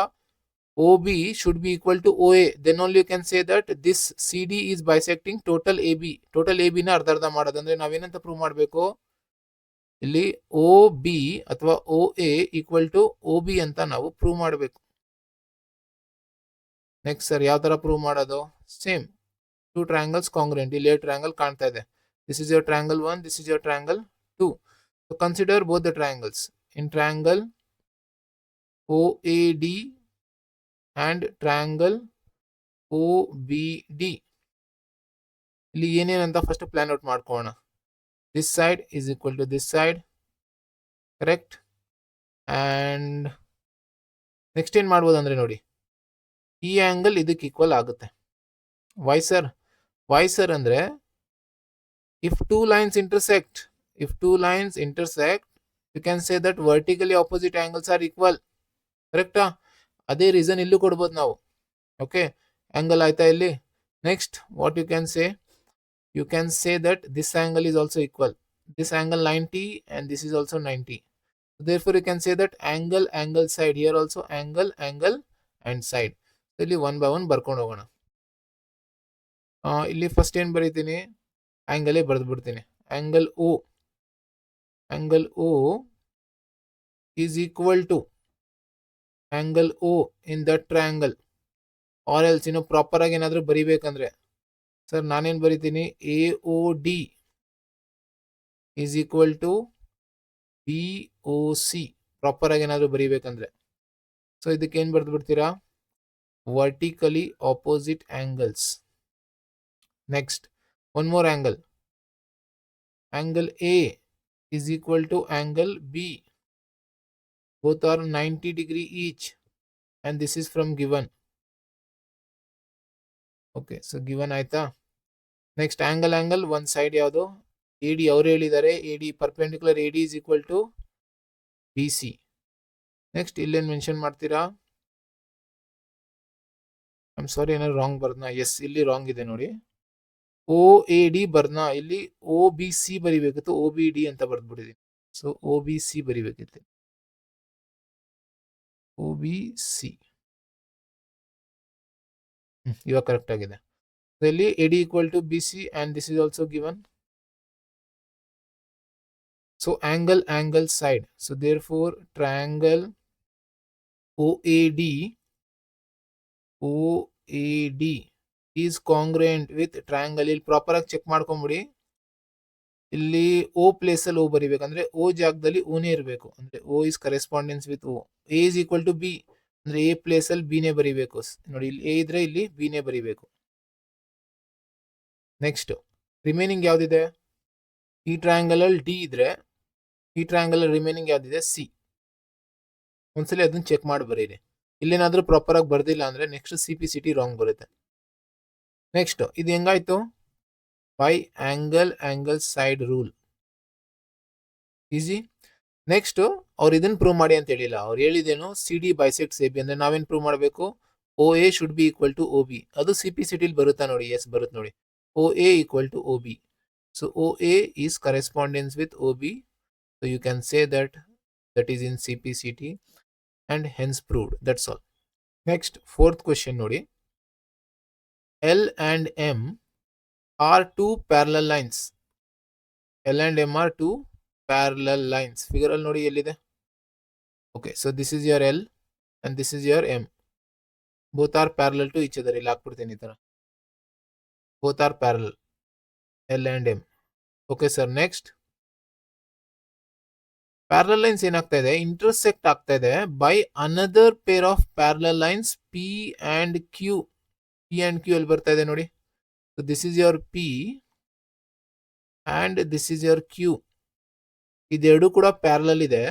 O B should be equal to O A. Then only you can say that this C D is bisecting total A B. Total A B ನ ಅರ್ಧ ಅರ್ಧ ಮಾಡೋದು ಅಂದ್ರೆ ನಾವೇನಂತ ಪ್ರೂವ್ ಮಾಡಬೇಕು? ಇಲ್ಲಿ ಒ ಬಿ ಅಥವಾ O A equal to O B ಅಂತ ನಾವು ಪ್ರೂವ್ ಮಾಡಬೇಕು. ನೆಕ್ಸ್ಟ್ ಸರ್ ಯಾವ ತರ ಪ್ರೂವ್ ಮಾಡೋದು? Same two triangles congruent. ಇಲ್ಲಿ ಟ್ರಯಾಂಗಲ್ ಕಾಣ್ತಾ ಇದೆ. This is your triangle 1, this is your triangle 2. So consider both the triangles. In triangle O A D and triangle OBD. ಇಲ್ಲಿ ಏನೇನಂತ ಫಸ್ಟ್ ಪ್ಲಾನ್ ಔಟ್ ಮಾಡ್ಕೋಣ. This side is equal to this side, correct. And next ಏನ್ ಮಾಡ್ಬೋದು ಅಂದ್ರೆ ನೋಡಿ, ಈ angle ಇದಕ್ಕೆ equal ಆಗುತ್ತೆ. Why sir? ವೈ ಸರ್ ಅಂದ್ರೆ if two lines intersect, you can say that vertically opposite angles are equal. ಕರೆಕ್ಟಾ? ಅದೇ ರೀಸನ್ ಇಲ್ಲೂ ಕೊಡ್ಬೋದು ನಾವು. ಓಕೆ, ಆಂಗಲ್ ಆಯ್ತಾ ಇಲ್ಲಿ. Next what you can say? You can say that this angle is also equal. This angle 90 and this is also 90. Therefore you can say that angle side. Here also angle and side. ಇಲ್ಲಿ one by one ಬರ್ಕೊಂಡು ಹೋಗೋಣ. ಇಲ್ಲಿ first ಏನ್ ಬರೀತೀನಿ? Angle ಬರೆದು ಬಿಡ್ತೀನಿ. Angle O is equal to angle O in that triangle. Or else ಇನ್ನು proper ಆಗಿ ಏನಾದ್ರೂ ಬರಿಬೇಕಂದ್ರೆ ಸರ್ ನಾನೇನ್ ಬರಿತೀನಿ? A O D is equal to B O C. Proper ಆಗಿ ಏನಾದ್ರೂ ಬರಿಬೇಕಂದ್ರೆ ಸೊ ಇದಕ್ಕೆ ಏನ್ ಬರ್ದು ಬಿಡ್ತೀರಾ? Vertically opposite angles. Next one more angle. Angle A is equal to angle B. Both are 90 degree each and this is from given. Okay, so given ಆಯ್ತಾ? Next angle ಒಂದ್ side ಯಾವುದು? A D. ಅವ್ರು ಹೇಳಿದ್ದಾರೆ A D perpendicular A D is equal to B C. Next ಇಲ್ಲೇನ್ mention ಮಾಡ್ತೀರಾ? I am sorry, ಏನಾದ್ರು wrong ಬರ್ದ್ನಾ? Yes, ಇಲ್ಲಿ ರಾಂಗ್ ಇದೆ ನೋಡಿ. ಒ ಎ ಡಿ ಬರ್ದ್ನಾ? ಇಲ್ಲಿ ಒ ಬಿ ಸಿ ಬರಿಬೇಕಿತ್ತು, ಒ ಬಿ ಡಿ ಅಂತ ಬರ್ದ್ಬಿಟ್ಟಿದ್ದೀನಿ. ಸೊ ಒ ಬಿ ಸಿ ಬರಿಬೇಕಿತ್ತು, ಒ ಬಿ ಸಿ. ಇವಾಗ ಕರೆಕ್ಟ್ ಆಗಿದೆ. ಇಲ್ಲಿ A D equal to B C and this is also given. So angle side. So therefore triangle OAD is congruent with triangle. ಇಲ್ಲಿ proper ಆಗಿ check ಮಾಡ್ಕೊಂಬಿಡಿ. ಇಲ್ಲಿ O place ಅಲ್ಲಿ O ಬರಿಬೇಕಂದ್ರೆ O ಜಾಗದಲ್ಲಿ O ನೇ ಇರಬೇಕು. ಅಂದ್ರೆ O is correspondence with O. A is equal to B ಅಂದ್ರೆ A ಪ್ಲೇಸ್ ಅಲ್ಲಿ B ನೇ ಬರಿಬೇಕು. ನೋಡಿ ಇಲ್ಲಿ A ಇದ್ರೆ ಇಲ್ಲಿ B ನೇ ಬರಿಬೇಕು. ನೆಕ್ಸ್ಟ್ ರಿಮೈನಿಂಗ್ ಯಾವ್ದಿದೆ? ಈ ಟ್ರಯಾಂಗಲ್ ಅಲ್ಲಿ D ಇದ್ರೆ ಈ ಟ್ರಯಾಂಗಲ್ ರಿಮೈನಿಂಗ್ ಯಾವ್ದಿದೆ? ಸಿ. ಒಂದ್ಸಲಿ ಅದನ್ನ ಚೆಕ್ ಮಾಡಿ ಬರೀರಿ. ಇಲ್ಲೇನಾದ್ರೂ ಪ್ರಾಪರ್ ಆಗಿ ಬರ್ದಿಲ್ಲ ಅಂದ್ರೆ ನೆಕ್ಸ್ಟ್ CPCT ರಾಂಗ್ ಬರುತ್ತೆ. ನೆಕ್ಸ್ಟ್ ಇದು ಹೆಂಗಾಯ್ತು? By angle side rule. Easy. Next ಅವ್ರು ಇದನ್ನ ಪ್ರೂವ್ ಮಾಡಿ ಅಂತ ಹೇಳಿಲ್ಲ. ಅವ್ರು ಹೇಳಿದೇನು? C D bisects A B ಅಂದ್ರೆ ನಾವೇನ್ ಪ್ರೂವ್ ಮಾಡಬೇಕು? O A should be equal to O B. ಅದು CPCT ಬರುತ್ತಾ ನೋಡಿ? ಎಸ್ ಬರುತ್ತೆ ನೋಡಿ. O A equal to O B. So O A is correspondence with O B. So you can say that is in CPCT and hence proved. That's all. Next, fourth question nodi. L and M are two parallel lines. L and M are two parallel lines. Figure al nodi ellide. Okay, so this is your L and this is your M. Both are parallel to each other. Illi haakbiಡ್ತೀನಿ ಈ ತರ. Both are parallel, L and M. Okay sir, next parallel lines ಏನಾಗ್ತಾ ಇದೆ, intersect ಆಗ್ತಾ ಇದೆ by another pair of parallel lines P and Q. P and Q ಅಲ್ಲಿ ಬರ್ತಾ ಇದೆ ನೋಡಿ. So this is your P and this is your Q. ಇದೆರಡು ಕೂಡ ಪ್ಯಾರಲಲ್ ಇದೆ.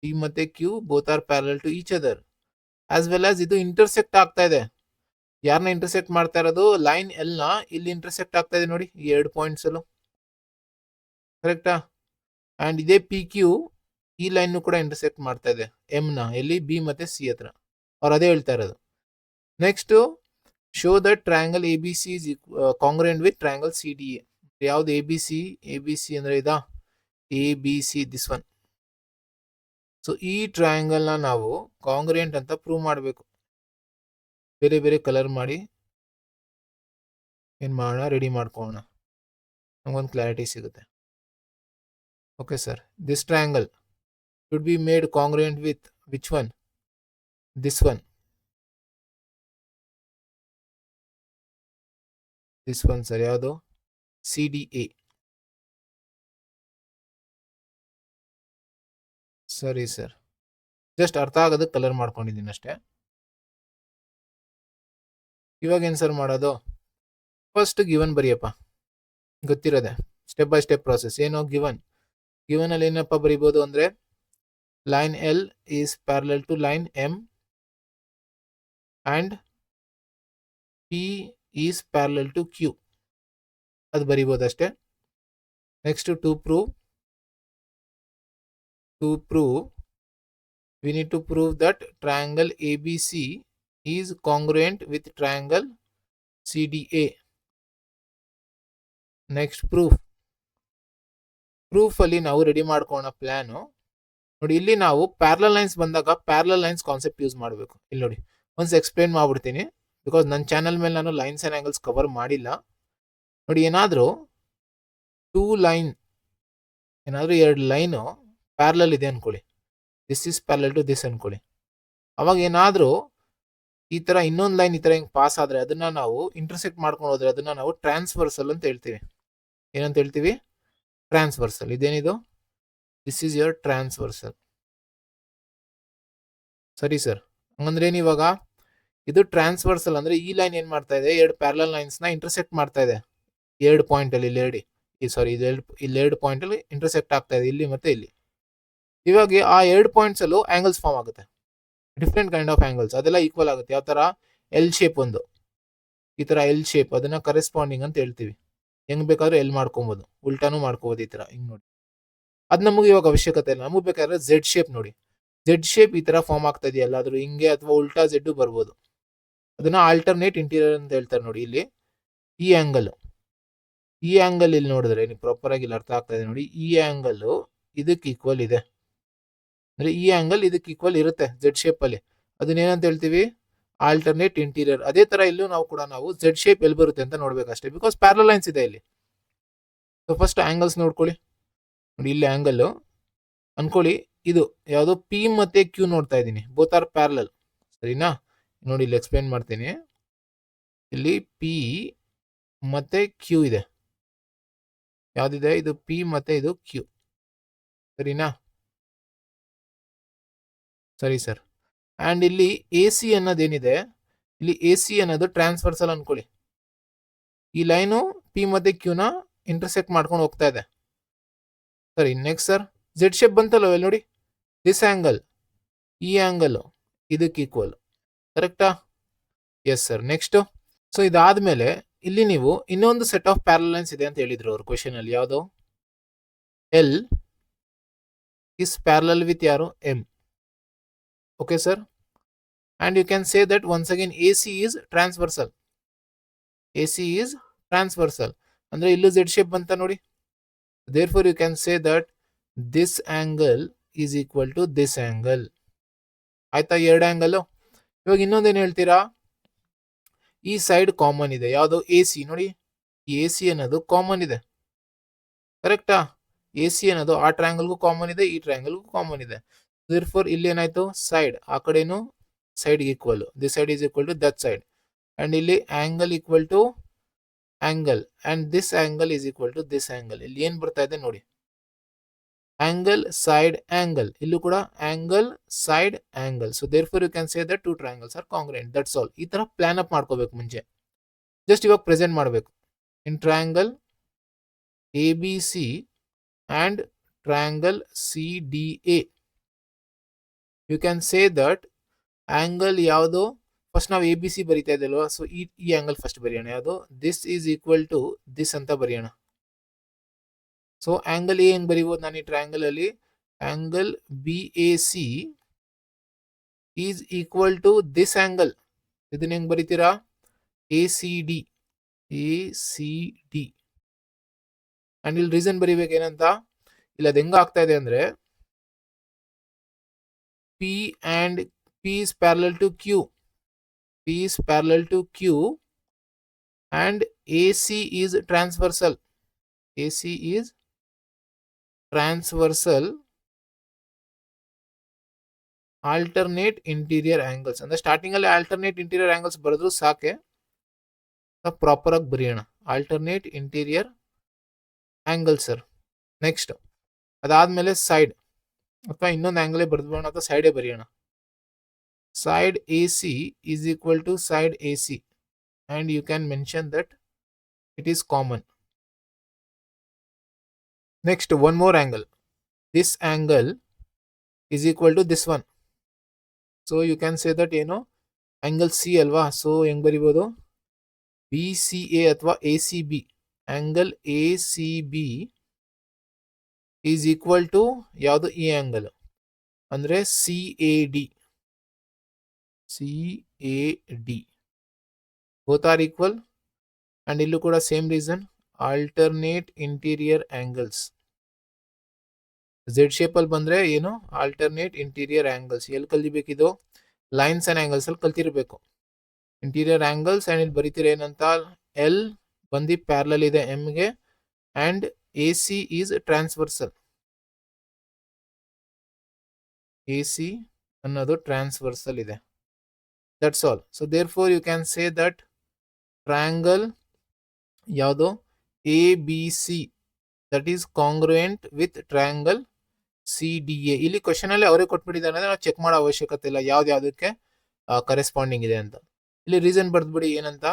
ಪಿ ಮತ್ತೆ Q both are parallel to each other. As well as ಇದು intersect ಆಗ್ತಾ ಇದೆ. ಯಾರನ್ನ ಇಂಟರ್ಸೆಕ್ಟ್ ಮಾಡ್ತಾ ಇರೋದು, ಲೈನ್ ಎಲ್ ನ ಇಲ್ಲಿ ಇಂಟರ್ಸೆಕ್ಟ್ ಆಗ್ತಾ ಇದೆ ನೋಡಿ, ಈ 2 ಪಾಯಿಂಟ್ಸ್ ಅಲ್ಲೂ. ಕರೆಕ್ಟಾ? ಅಂಡ್ ಇದೇ ಪಿ ಕ್ಯೂ ಈ ಲೈನ್ ಕೂಡ ಇಂಟರ್ಸೆಕ್ಟ್ ಮಾಡ್ತಾ ಇದೆ ಎಂ ನ, ಎಲ್ಲಿ ಬಿ ಮತ್ತೆ ಸಿ ಹತ್ರ. ಅವ್ರು ಅದೇ ಹೇಳ್ತಾ ಇರೋದು. Next, show that triangle A B C is congruent with triangle C D A. ಯಾವ್ದು A B C? A B C ಅಂದ್ರೆ ಇದಾ, A B C, this one. So ಈ ಟ್ರಯಾಂಗಲ್ ನ ನಾವು ಕಾಂಗ್ರೆಂಟ್ ಅಂತ ಪ್ರೂವ್ ಮಾಡಬೇಕು. ಬೇರೆ ಬೇರೆ ಕಲರ್ ಮಾಡಿ ಏನ್ ಮಾಡೋಣ, ರೆಡಿ ಮಾಡ್ಕೊಳ್ಳೋಣ, ನಮಗೊಂದು ಕ್ಲಾರಿಟಿ ಸಿಗುತ್ತೆ. Okay sir, this triangle should be made congruent with which one? This one. This one sir, ಯಾವುದು? CDA. ಸರಿ ಸರ್, ಜಸ್ಟ್ ಅರ್ಥ ಆಗೋದು ಕಲರ್ ಮಾಡ್ಕೊಂಡಿದ್ದೀನಿ ಅಷ್ಟೇ. ಇವಾಗ ಏನು ಸರ್ ಮಾಡೋದು? ಫಸ್ಟ್ ಗಿವನ್ ಬರೆಯಪ್ಪ, ಗೊತ್ತಿರೋದೆ, ಸ್ಟೆಪ್ ಬೈ ಸ್ಟೆಪ್ ಪ್ರಾಸೆಸ್. ಏನು ಗಿವನ್? ಗಿವನ್ ಅಲ್ಲಿ ಏನಪ್ಪ ಬರಿಬೋದು ಅಂದ್ರೆ, line L is parallel to line M and P is parallel to Q. ಅದು ಬರಿಬೋದು ಅಷ್ಟೇ. Next, to prove we need to prove that triangle ABC is congruent with triangle CDA. Next, proof ಅಲ್ಲಿ ನಾವು ready ಮಾಡ್ಕೋಣ plan. ನೋಡಿ, ಇಲ್ಲಿ ನಾವು parallel lines ಬಂದಾಗ parallel lines concept use ಮಾಡಬೇಕು. ಇಲ್ಲಿ ನೋಡಿ, ಒಂದ್ಸ್ ಎಕ್ಸ್ಪ್ಲೇನ್ ಮಾಡ್ಬಿಡ್ತೀನಿ, ಬಿಕಾಸ್ ನನ್ನ ಚಾನಲ್ ಮೇಲೆ ನಾನು ಲೈನ್ಸ್ ಅಂಡ್ ಆಂಗಲ್ಸ್ ಕವರ್ ಮಾಡಿಲ್ಲ. ನೋಡಿ, ಏನಾದರೂ ಎರಡು ಲೈನು ಪ್ಯಾರಲಲ್ ಇದೆ ಅನ್ಕೊಳ್ಳಿ, this is parallel to this ಅನ್ಕೊಳ್ಳಿ. ಅವಾಗ ಏನಾದರೂ ಈ ತರ ಇನ್ನೊಂದು ಲೈನ್ ಈ ತರ ಹಿಂಗೆ ಪಾಸ್ ಆದ್ರೆ ಅದನ್ನ ನಾವು ಇಂಟರ್ಸೆಕ್ಟ್ ಮಾಡ್ಕೊಂಡು ಹೋದ್ರೆ ಅದನ್ನ ನಾವು ಟ್ರಾನ್ಸ್ವರ್ಸಲ್ ಅಂತ ಹೇಳ್ತೀವಿ. ಏನಂತ ಹೇಳ್ತೀವಿ? ಟ್ರಾನ್ಸ್ವರ್ಸಲ್. ಇದೇನಿದು? This is your transversal. ಸರಿ ಸರ್, ಹಂಗಂದ್ರೆ ಏನು ಇವಾಗ? ಇದು ಟ್ರಾನ್ಸ್ವರ್ಸಲ್ ಅಂದ್ರೆ ಈ ಲೈನ್ ಏನ್ ಮಾಡ್ತಾ ಇದೆ, ಎರಡು ಪ್ಯಾರಲಲ್ ಲೈನ್ಸ್ ನ ಇಂಟರ್ಸೆಕ್ಟ್ ಮಾಡ್ತಾ ಇದೆ. 2 ಪಾಯಿಂಟ್ ಅಲ್ಲಿ, ಇಲ್ಲಿ 2 ಪಾಯಿಂಟ್ ಅಲ್ಲಿ ಇಂಟರ್ಸೆಕ್ಟ್ ಆಗ್ತಾ ಇದೆ, ಇಲ್ಲಿ ಮತ್ತೆ ಇಲ್ಲಿ. ಇವಾಗ ಆ 2 ಪಾಯಿಂಟ್ಸ್ ಅಲ್ಲೂ ಆಂಗಲ್ಸ್ ಫಾರ್ಮ್ ಆಗುತ್ತೆ, ಡಿಫ್ರೆಂಟ್ ಕೈಂಡ್ ಆಫ್ ಆಂಗಲ್ಸ್. ಅದೆಲ್ಲ ಈಕ್ವಲ್ ಆಗುತ್ತೆ. ಯಾವ ತರ? ಎಲ್ ಶೇಪ್, ಒಂದು ಈ ತರ ಎಲ್ ಶೇಪ್, ಅದನ್ನ ಕರೆಸ್ಪಾಂಡಿಂಗ್ ಅಂತ ಹೇಳ್ತೀವಿ. ಹೆಂಗ್ ಬೇಕಾದ್ರೂ ಎಲ್ ಮಾಡ್ಕೊಬಹುದು, ಉಲ್ಟಾನು ಮಾಡ್ಕೋಬಹುದು, ಈ ತರ ಹಿಂಗ್ ನೋಡಿ. ಅದ್ ನಮಗೆ ಇವಾಗ ಅವಶ್ಯಕತೆ ಇಲ್ಲ. ನಮಗೆ ಬೇಕಾದ್ರೆ ಝೆಡ್ ಶೇಪ್ ನೋಡಿ, ಝೆಡ್ ಶೇಪ್ ಈ ತರ ಫಾರ್ಮ್ ಆಗ್ತಾ ಇದೆಯಾ ಎಲ್ಲಾದ್ರೂ ಹಿಂಗೆ, ಅಥವಾ ಉಲ್ಟಾ ಝೆಡ್ ಬರ್ಬೋದು. ಅದನ್ನ ಆಲ್ಟರ್ನೇಟ್ ಇಂಟೀರಿಯರ್ ಅಂತ ಹೇಳ್ತಾರೆ. ನೋಡಿ, ಇಲ್ಲಿ ಈ ಆಂಗಲ್ ಇಲ್ಲಿ ನೋಡಿದ್ರೆ ನೀವು ಪ್ರಾಪರ್ ಆಗಿ ಇಲ್ಲಿ ಅರ್ಥ ಆಗ್ತಾ ಇದೆ ನೋಡಿ. ಈ ಆಂಗಲ್ ಇದಕ್ಕೆ ಈಕ್ವಲ್ ಇದೆ ಅಂದ್ರೆ ಈ ಆಂಗಲ್ ಇದಕ್ಕೆ ಈಕ್ವಲ್ ಇರುತ್ತೆ ಝೆಡ್ ಶೇಪ್ ಅಲ್ಲಿ. ಅದನ್ನೇನಂತ ಹೇಳ್ತೀವಿ? Alternate interior. ಅದೇ ತರ ಇಲ್ಲೂ ನಾವು ಝೆಡ್ ಶೇಪ್ ಎಲ್ಲಿ ಬರುತ್ತೆ ಅಂತ ನೋಡ್ಬೇಕಷ್ಟೇ, ಬಿಕಾಸ್ ಪ್ಯಾರಲಲ್ ಲೈನ್ಸ್ ಇದೆ ಇಲ್ಲಿ. ಸೊ ಫಸ್ಟ್ ಆಂಗಲ್ಸ್ ನೋಡ್ಕೊಳ್ಳಿ. ನೋಡಿ, ಇಲ್ಲಿ ಆಂಗಲ್ ಅನ್ಕೊಳ್ಳಿ, ಇದು ಯಾವುದು? ಪಿ ಮತ್ತೆ ಕ್ಯೂ ನೋಡ್ತಾ ಇದ್ದೀನಿ, ಬೋತ್ ಆರ್ ಪ್ಯಾರಲಲ್. ಸರಿನಾ? ನೋಡಿ, ಇಲ್ಲಿ ಎಕ್ಸ್ಪ್ಲೇನ್ ಮಾಡ್ತೀನಿ. ಇಲ್ಲಿ ಪಿ ಮತ್ತೆ ಕ್ಯೂ ಇದೆ. ಯಾವ್ದಿದೆ? ಇದು ಪಿ ಮತ್ತೆ ಇದು ಕ್ಯೂ. ಸರಿನಾ? ಸರಿ ಸರ್. ಅಂಡ್ ಇಲ್ಲಿ ಎ ಸಿ ಅನ್ನೋದೇನಿದೆ, ಇಲ್ಲಿ ಎ ಸಿ ಅನ್ನೋದು ಟ್ರಾನ್ಸ್ವರ್ಸಲ್ ಅನ್ಕೊಳ್ಳಿ. ಈ ಲೈನು ಪಿ ಮತ್ತೆ ಕ್ಯೂನ ಇಂಟರ್ಸೆಕ್ಟ್ ಮಾಡ್ಕೊಂಡು ಹೋಗ್ತಾ ಇದೆ. ಸರಿ, ನೆಕ್ಸ್ಟ್ ಸರ್, ಝೆಡ್ ಶೇಪ್ ಬಂತಲ್ಲ ಇಲ್ಲಿ ನೋಡಿ, ದಿಸ್ ಆಂಗಲ್, ಈ ಆಂಗಲ್ ಇದಕ್ಕೆ ಈಕ್ವಲ್. ಕರೆಕ್ಟಾ? Yes sir. ನೆಕ್ಸ್ಟ್, ಸೊ ಇದಾದ್ಮೇಲೆ ಇಲ್ಲಿ ನೀವು ಇನ್ನೊಂದು ಸೆಟ್ ಆಫ್ ಪ್ಯಾರಲಲ್ ಲೈನ್ಸ್ ಇದೆ ಅಂತ ಹೇಳಿದ್ರು ಅವ್ರ ಕ್ವೆಶನ್ ಅಲ್ಲಿ. ಯಾವುದು? ಎಲ್ ಇಸ್ ಪ್ಯಾರಲಲ್ ವಿತ್ ಯಾರು? M. Okay sir. And you can say that once again AC is transversal. AC is transversal ಅಂದ್ರೆ ಇಲ್ಲೂ ಝೆಡ್ ಶೇಪ್ ಬಂತ ನೋಡಿ. therefore you can say that this angle is equal to this angle. ಆಯ್ತಾ? ಎರಡು angle. ಇವಾಗ ಇನ್ನೊಂದೇನು ಹೇಳ್ತೀರಾ? ಈ ಸೈಡ್ ಕಾಮನ್ ಇದೆ, ಯಾವುದು? AC. ನೋಡಿ, AC ಅನ್ನೋದು ಕಾಮನ್ ಇದೆ. ಕರೆಕ್ಟಾ? AC ಅನ್ನೋದು ಆ ಟ್ರಯಾಂಗಲ್ಗೂ ಕಾಮನ್ ಇದೆ, ಈ ಟ್ರಯಾಂಗಲ್ಗೂ ಕಾಮನ್ ಇದೆ. therefore ಇಲ್ಲಿ ಏನಾಯ್ತು? ಸೈಡ್ ಆ ಕಡೆನು side equal, this side is equal to that side. And ಇಲ್ಲಿ angle equal to angle and this angle is equal to this angle. ಇಲ್ಲಿ ಏನ್ ಬರ್ತಾ ಇದೆ ನೋಡಿ, ಆಂಗಲ್ ಸೈಡ್ ಆಂಗಲ್. ಇಲ್ಲೂ ಕೂಡ angle side angle. So there four you can say that two triangles are congruent. That's all. ಈ ತರ plan up ಮಾಡ್ಕೋಬೇಕು ಮುಂಚೆ. ಜಸ್ಟ್ ಇವಾಗ ಪ್ರೆಸೆಂಟ್ ಮಾಡಬೇಕು. In triangle A B C and triangle CDA, you can say that angle ಯಾವುದು, first ನಾವು A B C ಬರೀತಾ ಇದ್ದಲ್ವಾ, ಸೊ ಈ ಆಂಗಲ್ ಫಸ್ಟ್ ಬರೆಯೋಣ. ಯಾವುದು, this is equal to this ಅಂತ ಬರೆಯೋಣ. ಸೊ ಆಂಗಲ್ ಎ ಹೆಂಗ್ ಬರೀಬಹುದು ನಾನು ಈ ಟ್ರಯಾಂಗಲ್ ಅಲ್ಲಿ, angle B A C is equal to this angle. ಇದನ್ನ ಹೆಂಗ್ ಬರೀತೀರಾ, A C D, A C D. And ಇಲ್ಲಿ ರೀಸನ್ ಬರೀಬೇಕೇನಂತ, ಇಲ್ಲ ಅದು ಹೆಂಗ ಆಗ್ತಾ ಇದೆ ಅಂದ್ರೆ, P and P is parallel to Q, P is parallel to Q and AC is transversal, AC is transversal alternate interior angles. ಅಂದ್ರೆ ಸ್ಟಾರ್ಟಿಂಗ್ ಅಲ್ಲಿ alternate interior angles ಬರೆದ್ರು ಸಾಕೆ, ಪ್ರಾಪರ್ ಆಗಿ ಬರೆಯೋಣ alternate interior angles sir. Next ಅದಾದ್ಮೇಲೆ side, ಅಥವಾ ಇನ್ನೊಂದು angle ಬರೆದ್ಬೋಣ ಅಥವಾ ಸೈಡೇ ಬರೆಯೋಣ. Side A C is equal to side A C and you can mention that it is common. Next, one more angle. This angle is equal to this one. So you can say that angle C alva. So ಹೆಂಗ್ ಬರಿಬೋದು, BCA ಅಥವಾ ACB. Angle ACB is equal to ಯಾವುದು, ಈ angle ಅಂದ್ರೆ CAD. CAD. Both are equal. And ಇಲ್ಲೂ ಕೂಡ same reason, alternate interior angles. Z shape ಅಲ್ಲಿ ಬಂದ್ರೆ ಏನು, ಆಲ್ಟರ್ನೇಟ್ ಇಂಟೀರಿಯರ್ ಆಂಗಲ್ಸ್. ಎಲ್ಲಿ ಕಲಿಬೇಕಿದು, ಲೈನ್ಸ್ ಅಂಡ್ ಆಂಗಲ್ಸ್ ಅಲ್ಲಿ ಕಲ್ತಿರ್ಬೇಕು. ಇಂಟೀರಿಯರ್ ಆಂಗಲ್ಸ್ ಅಂಡ್ ಇಲ್ಲಿ ಬರೀತೀರ ಏನಂತ, ಎಲ್ ಬಂದು ಪ್ಯಾರಲಲ್ ಇದೆ ಎಮ್ ಗೆ and A C is transversal. A C ಅನ್ನೋದು ಟ್ರಾನ್ಸ್ವರ್ಸಲ್ ಇದೆ. That's all. So there four you can say that triangle ಯಾವುದು, A B C, that is congruent with triangle C D A. ಇಲ್ಲಿ question ಅಲ್ಲಿ ಅವರೇ ಕೊಟ್ಬಿಟ್ಟಿದ್ದಾರೆ ಅಂದ್ರೆ ನಾವು check ಮಾಡೋ ಅವಶ್ಯಕತೆ ಇಲ್ಲ ಯಾವ್ದು ಯಾವ್ದಕ್ಕೆ ಕರೆಸ್ಪಾಂಡಿಂಗ್ ಇದೆ ಅಂತ. ಇಲ್ಲಿ ರೀಸನ್ ಬರ್ದ್ಬಿಡಿ ಏನಂತ,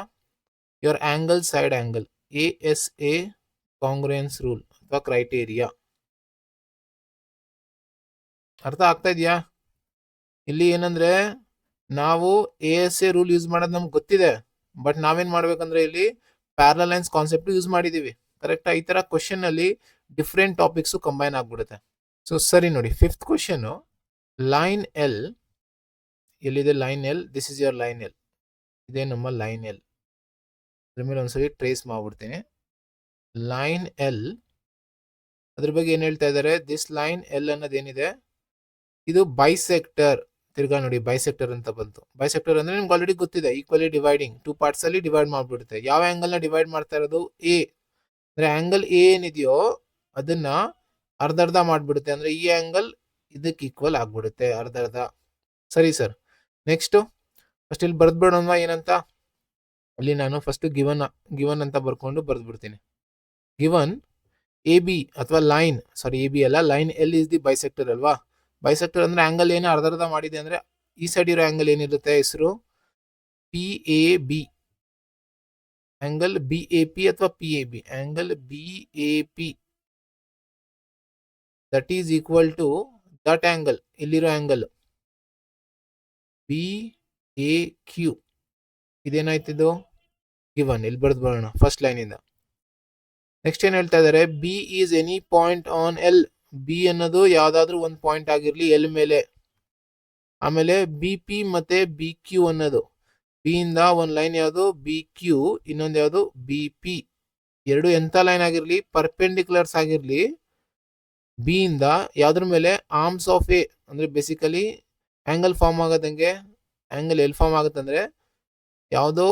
your angle side angle, A S A congruence rule ಅಥವಾ ಕ್ರೈಟೇರಿಯಾ. ಅರ್ಥ ಆಗ್ತಾ ಇದೆಯಾ? ಇಲ್ಲಿ ಏನಂದ್ರೆ ನಾವು A S A rule use ಮಾಡೋದು ನಮ್ಗೆ ಗೊತ್ತಿದೆ, ಬಟ್ ನಾವೇನ್ ಮಾಡ್ಬೇಕಂದ್ರೆ ಇಲ್ಲಿ ಪ್ಯಾರಲಲ್ ಲೈನ್ಸ್ ಕಾನ್ಸೆಪ್ಟ್ ಯೂಸ್ ಮಾಡಿದೀವಿ. ಕರೆಕ್ಟಾ? ಈ ತರ ಕ್ವಶನ್ ಅಲ್ಲಿ ಡಿಫ್ರೆಂಟ್ ಟಾಪಿಕ್ಸ್ ಕಂಬೈನ್ ಆಗ್ಬಿಡುತ್ತೆ. ಸೊ ಸರಿ ನೋಡಿ, ಫಿಫ್ತ್ ಕ್ವಶನ್, ಲೈನ್ ಎಲ್ ಎಲ್ಲಿದೆ, line L, this is your line L, ಇದೇ ನಮ್ಮ ಲೈನ್ ಎಲ್. ಅದ್ರ ಮೇಲೆ ಒಂದ್ಸರಿ ಟ್ರೇಸ್ ಮಾಡ್ಬಿಡ್ತೀನಿ. ಲೈನ್ ಎಲ್, ಅದ್ರ ಬಗ್ಗೆ ಏನ್ ಹೇಳ್ತಾ ಇದ್ದಾರೆ, ದಿಸ್ ಲೈನ್ ಎಲ್ ಅನ್ನೋದೇನಿದೆ ಇದು ಬೈಸೆಕ್ಟರ್. ತಿರ್ಗಾ ನೋಡಿ ಬೈಸೆಕ್ಟರ್ ಅಂತ ಬಂತು. ಬೈಸೆಕ್ಟರ್ ಅಂದ್ರೆ ನಿಮ್ಗೆ ಆಲ್ರೆಡಿ ಗೊತ್ತಿದೆ, ಈಕ್ವಲಿ ಡಿವೈಡಿಂಗ್, ಟೂ ಪಾರ್ಟ್ಸ್ ಅಲ್ಲಿ ಡಿವೈಡ್ ಮಾಡ್ಬಿಡುತ್ತೆ. ಯಾವ ಆಂಗಲ್ ನ ಡಿವೈಡ್ ಮಾಡ್ತಾ ಇರೋದು, ಎ ಅಂದ್ರೆ ಆಂಗಲ್ ಎ ಏನಿದೆಯೋ ಅದನ್ನ ಅರ್ಧ ಅರ್ಧ ಮಾಡ್ಬಿಡುತ್ತೆ. ಅಂದ್ರೆ ಈ ಆಂಗಲ್ ಇದಕ್ಕೆ ಈಕ್ವಲ್ ಆಗ್ಬಿಡುತ್ತೆ, ಅರ್ಧ ಅರ್ಧ. ಸರಿ ಸರ್. ನೆಕ್ಸ್ಟ್ ಫಸ್ಟ್ ಇಲ್ಲಿ ಬರ್ದ್ಬಿಡೋಣ ಏನಂತ, ಇಲ್ಲಿ ನಾನು ಫಸ್ಟ್ ಗಿವನ್ ಅಂತ ಬರ್ಕೊಂಡು ಬರ್ದ್ಬಿಡ್ತೀನಿ. ಗಿವನ್ ಎ ಬಿ ಅಥವಾ ಲೈನ್, ಸಾರಿ ಎ ಬಿ ಅಲ್ಲ, line L is the bisector ಅಲ್ವಾ. ಬೈಸೆಕ್ಟರ್ ಅಂದ್ರೆ ಆಂಗಲ್ ಏನು ಅರ್ಧ ಅರ್ಧ ಮಾಡಿದೆ ಅಂದ್ರೆ ಈ ಸೈಡ್ ಇರೋ ಆಂಗಲ್ ಏನಿರುತ್ತೆ ಹೆಸರು P A B. Angle B A P ಅಥವಾ P A B, angle B A P that is equal to that angle, ಇಲ್ಲಿರೋ ಆಂಗಲ್ ಬಿ ಎ ಕ್ಯೂ. ಇದೇನಾಯ್ತಿದು ಗಿವನ್, ಇಲ್ಲಿ ಬರ್ದು ಬರೋಣ ಫಸ್ಟ್ ಲೈನ್ ಇಂದ. ನೆಕ್ಸ್ಟ್ ಏನ್ ಹೇಳ್ತಾ ಇದಾರೆ, B is any point on L. B ಅನ್ನೋದು ಯಾವ್ದಾದ್ರು ಒಂದು ಪಾಯಿಂಟ್ ಆಗಿರ್ಲಿ ಎಲ್ ಮೇಲೆ. ಆಮೇಲೆ ಬಿ ಪಿ ಮತ್ತೆ ಬಿ ಕ್ಯೂ ಅನ್ನೋದು, ಬಿ ಇಂದ ಒಂದು ಲೈನ್ ಯಾವುದು ಬಿ ಕ್ಯೂ, ಇನ್ನೊಂದು ಯಾವುದು ಬಿ ಪಿ. ಎರಡು ಎಂತ ಲೈನ್ ಆಗಿರ್ಲಿ, ಪರ್ಪೆಂಡಿಕ್ಯುಲರ್ಸ್ ಆಗಿರ್ಲಿ, ಬಿ ಇಂದ ಯಾವ್ದ್ರ ಮೇಲೆ, ಆರ್ಮ್ಸ್ ಆಫ್ ಎ ಅಂದ್ರೆ ಬೇಸಿಕಲಿ ಆಂಗಲ್ ಫಾರ್ಮ್ ಆಗೋದಂಗೆ, ಆಂಗಲ್ ಎಲ್ ಫಾರ್ಮ್ ಆಗುತ್ತಂದ್ರೆ ಯಾವುದೋ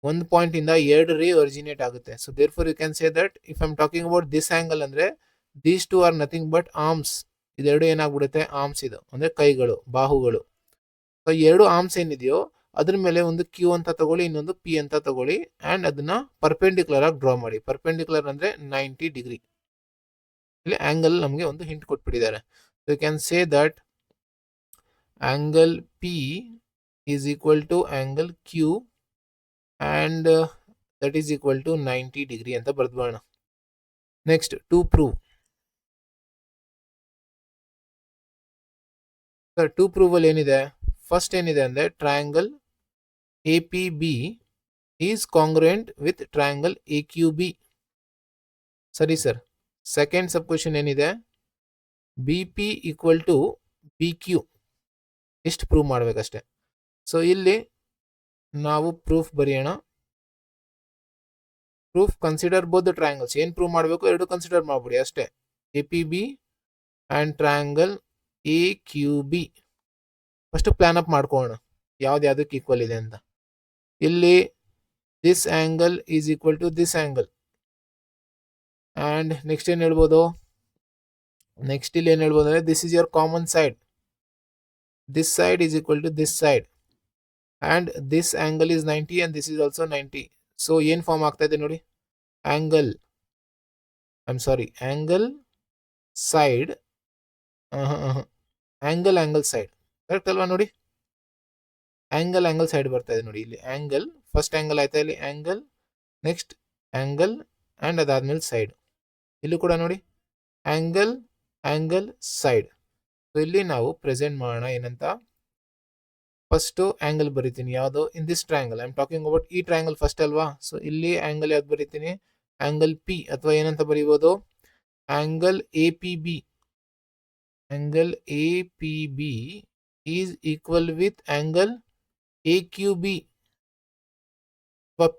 ಒಂದು ಪಾಯಿಂಟ್ ಇಂದ ಎರಡು ರೇ ಒರಿಜಿನೇಟ್ ಆಗುತ್ತೆ. So therefore you can say that if I am talking about this angle ಅಂದ್ರೆ these two are nothing but arms. ಇದೆರಡು ಏನಾಗ್ಬಿಡುತ್ತೆ, ಆರ್ಮ್ಸ್ ಇದು ಅಂದ್ರೆ ಕೈಗಳು, ಬಾಹುಗಳು. ಸೊ ಎರಡು ಆರ್ಮ್ಸ್ ಏನಿದೆಯೋ ಅದ್ರ ಮೇಲೆ ಒಂದು ಕ್ಯೂ ಅಂತ ತಗೊಳ್ಳಿ, ಇನ್ನೊಂದು ಪಿ ಅಂತ ತಗೊಳ್ಳಿ, ಆ್ಯಂಡ್ ಅದನ್ನ ಪರ್ಪೆಂಡಿಕ್ಯುಲರ್ ಆಗಿ ಡ್ರಾ ಮಾಡಿ. ಪರ್ಪೆಂಡಿಕ್ಯುಲರ್ ಅಂದರೆ 90 ಡಿಗ್ರಿ. ಇಲ್ಲಿ ಆ್ಯಂಗಲ್ ನಮಗೆ ಒಂದು ಹಿಂಟ್ ಕೊಟ್ಬಿಟ್ಟಿದ್ದಾರೆ. You can say that angle P is equal to angle Q and that is equal to 90 degree ಅಂತ ಬರೆದ್ಬೋಣ. Next, to prove. Sir, to prove ಅಲ್ಲಿ ಏನಿದೆ? ಫಸ್ಟ್ ಏನಿದೆ ಅಂದರೆ triangle A P B is congruent with triangle A Q B. ಸರಿ sir. Second sub question ಏನಿದೆ? B P equal to B Q. ಇಷ್ಟು prove ಮಾಡಬೇಕಷ್ಟೆ. ಸೊ ಇಲ್ಲಿ ನಾವು ಪ್ರೂಫ್ ಬರೆಯೋಣ. Proof consider both the triangles. ಏನು ಪ್ರೂವ್ ಮಾಡಬೇಕು? ಎರಡು ಕನ್ಸಿಡರ್ ಮಾಡ್ಬಿಡಿ ಅಷ್ಟೇ. A P B and triangle A Q B. First plan up ಮಾಡ್ಕೊಳ್ಳೋಣ ಯಾವ್ದಕ್ಕೆ ಈಕ್ವಲ್ ಇದೆ ಅಂತ. ಇಲ್ಲಿ this angle is equal to this angle. And next ಏನು ಹೇಳ್ಬೋದು? ನೆಕ್ಸ್ಟ್ ಇಲ್ಲಿ ಏನು ಹೇಳ್ಬೋದು ಅಂದರೆ this is your common side. This side is equal to this side and this angle is 90 and this is also 90. So ಏನು form ಆಗ್ತಾ ಇದೆ ನೋಡಿ? Angle side angle side. Correct ಅಲ್ವಾ ನೋಡಿ? ಆ್ಯಂಗಲ್ ಸೈಡ್ ಬರ್ತಾ ಇದೆ ನೋಡಿ. ಇಲ್ಲಿ ಆ್ಯಂಗಲ್, ಫಸ್ಟ್ ಆ್ಯಂಗಲ್ ಆಯ್ತಾ, ಇಲ್ಲಿ ಆ್ಯಂಗಲ್, ನೆಕ್ಸ್ಟ್ ಆ್ಯಂಗಲ್ ಆ್ಯಂಡ್ ಅದಾದ್ಮೇಲೆ ಸೈಡ್. ಇಲ್ಲೂ ಕೂಡ ನೋಡಿ ಆ್ಯಂಗಲ್ ಸೈಡ್. ಸೊ ಇಲ್ಲಿ ನಾವು ಪ್ರೆಸೆಂಟ್ ಮಾಡೋಣ ಏನಂತ. ಫಸ್ಟು ಆ್ಯಂಗಲ್ ಬರಿತೀನಿ. ಯಾವುದು? In this triangle. I am talking about ಈ ಟ್ರಯಾಂಗಲ್ ಫಸ್ಟ್ ಅಲ್ವಾ? ಸೊ ಇಲ್ಲಿ ಆ್ಯಂಗಲ್ ಯಾವ್ದು ಬರಿತೀನಿ? ಆ್ಯಂಗಲ್ ಪಿ, ಅಥವಾ ಏನಂತ ಬರೀಬೋದು? Angle A P B. Angle A P B is equal with angle A Q B.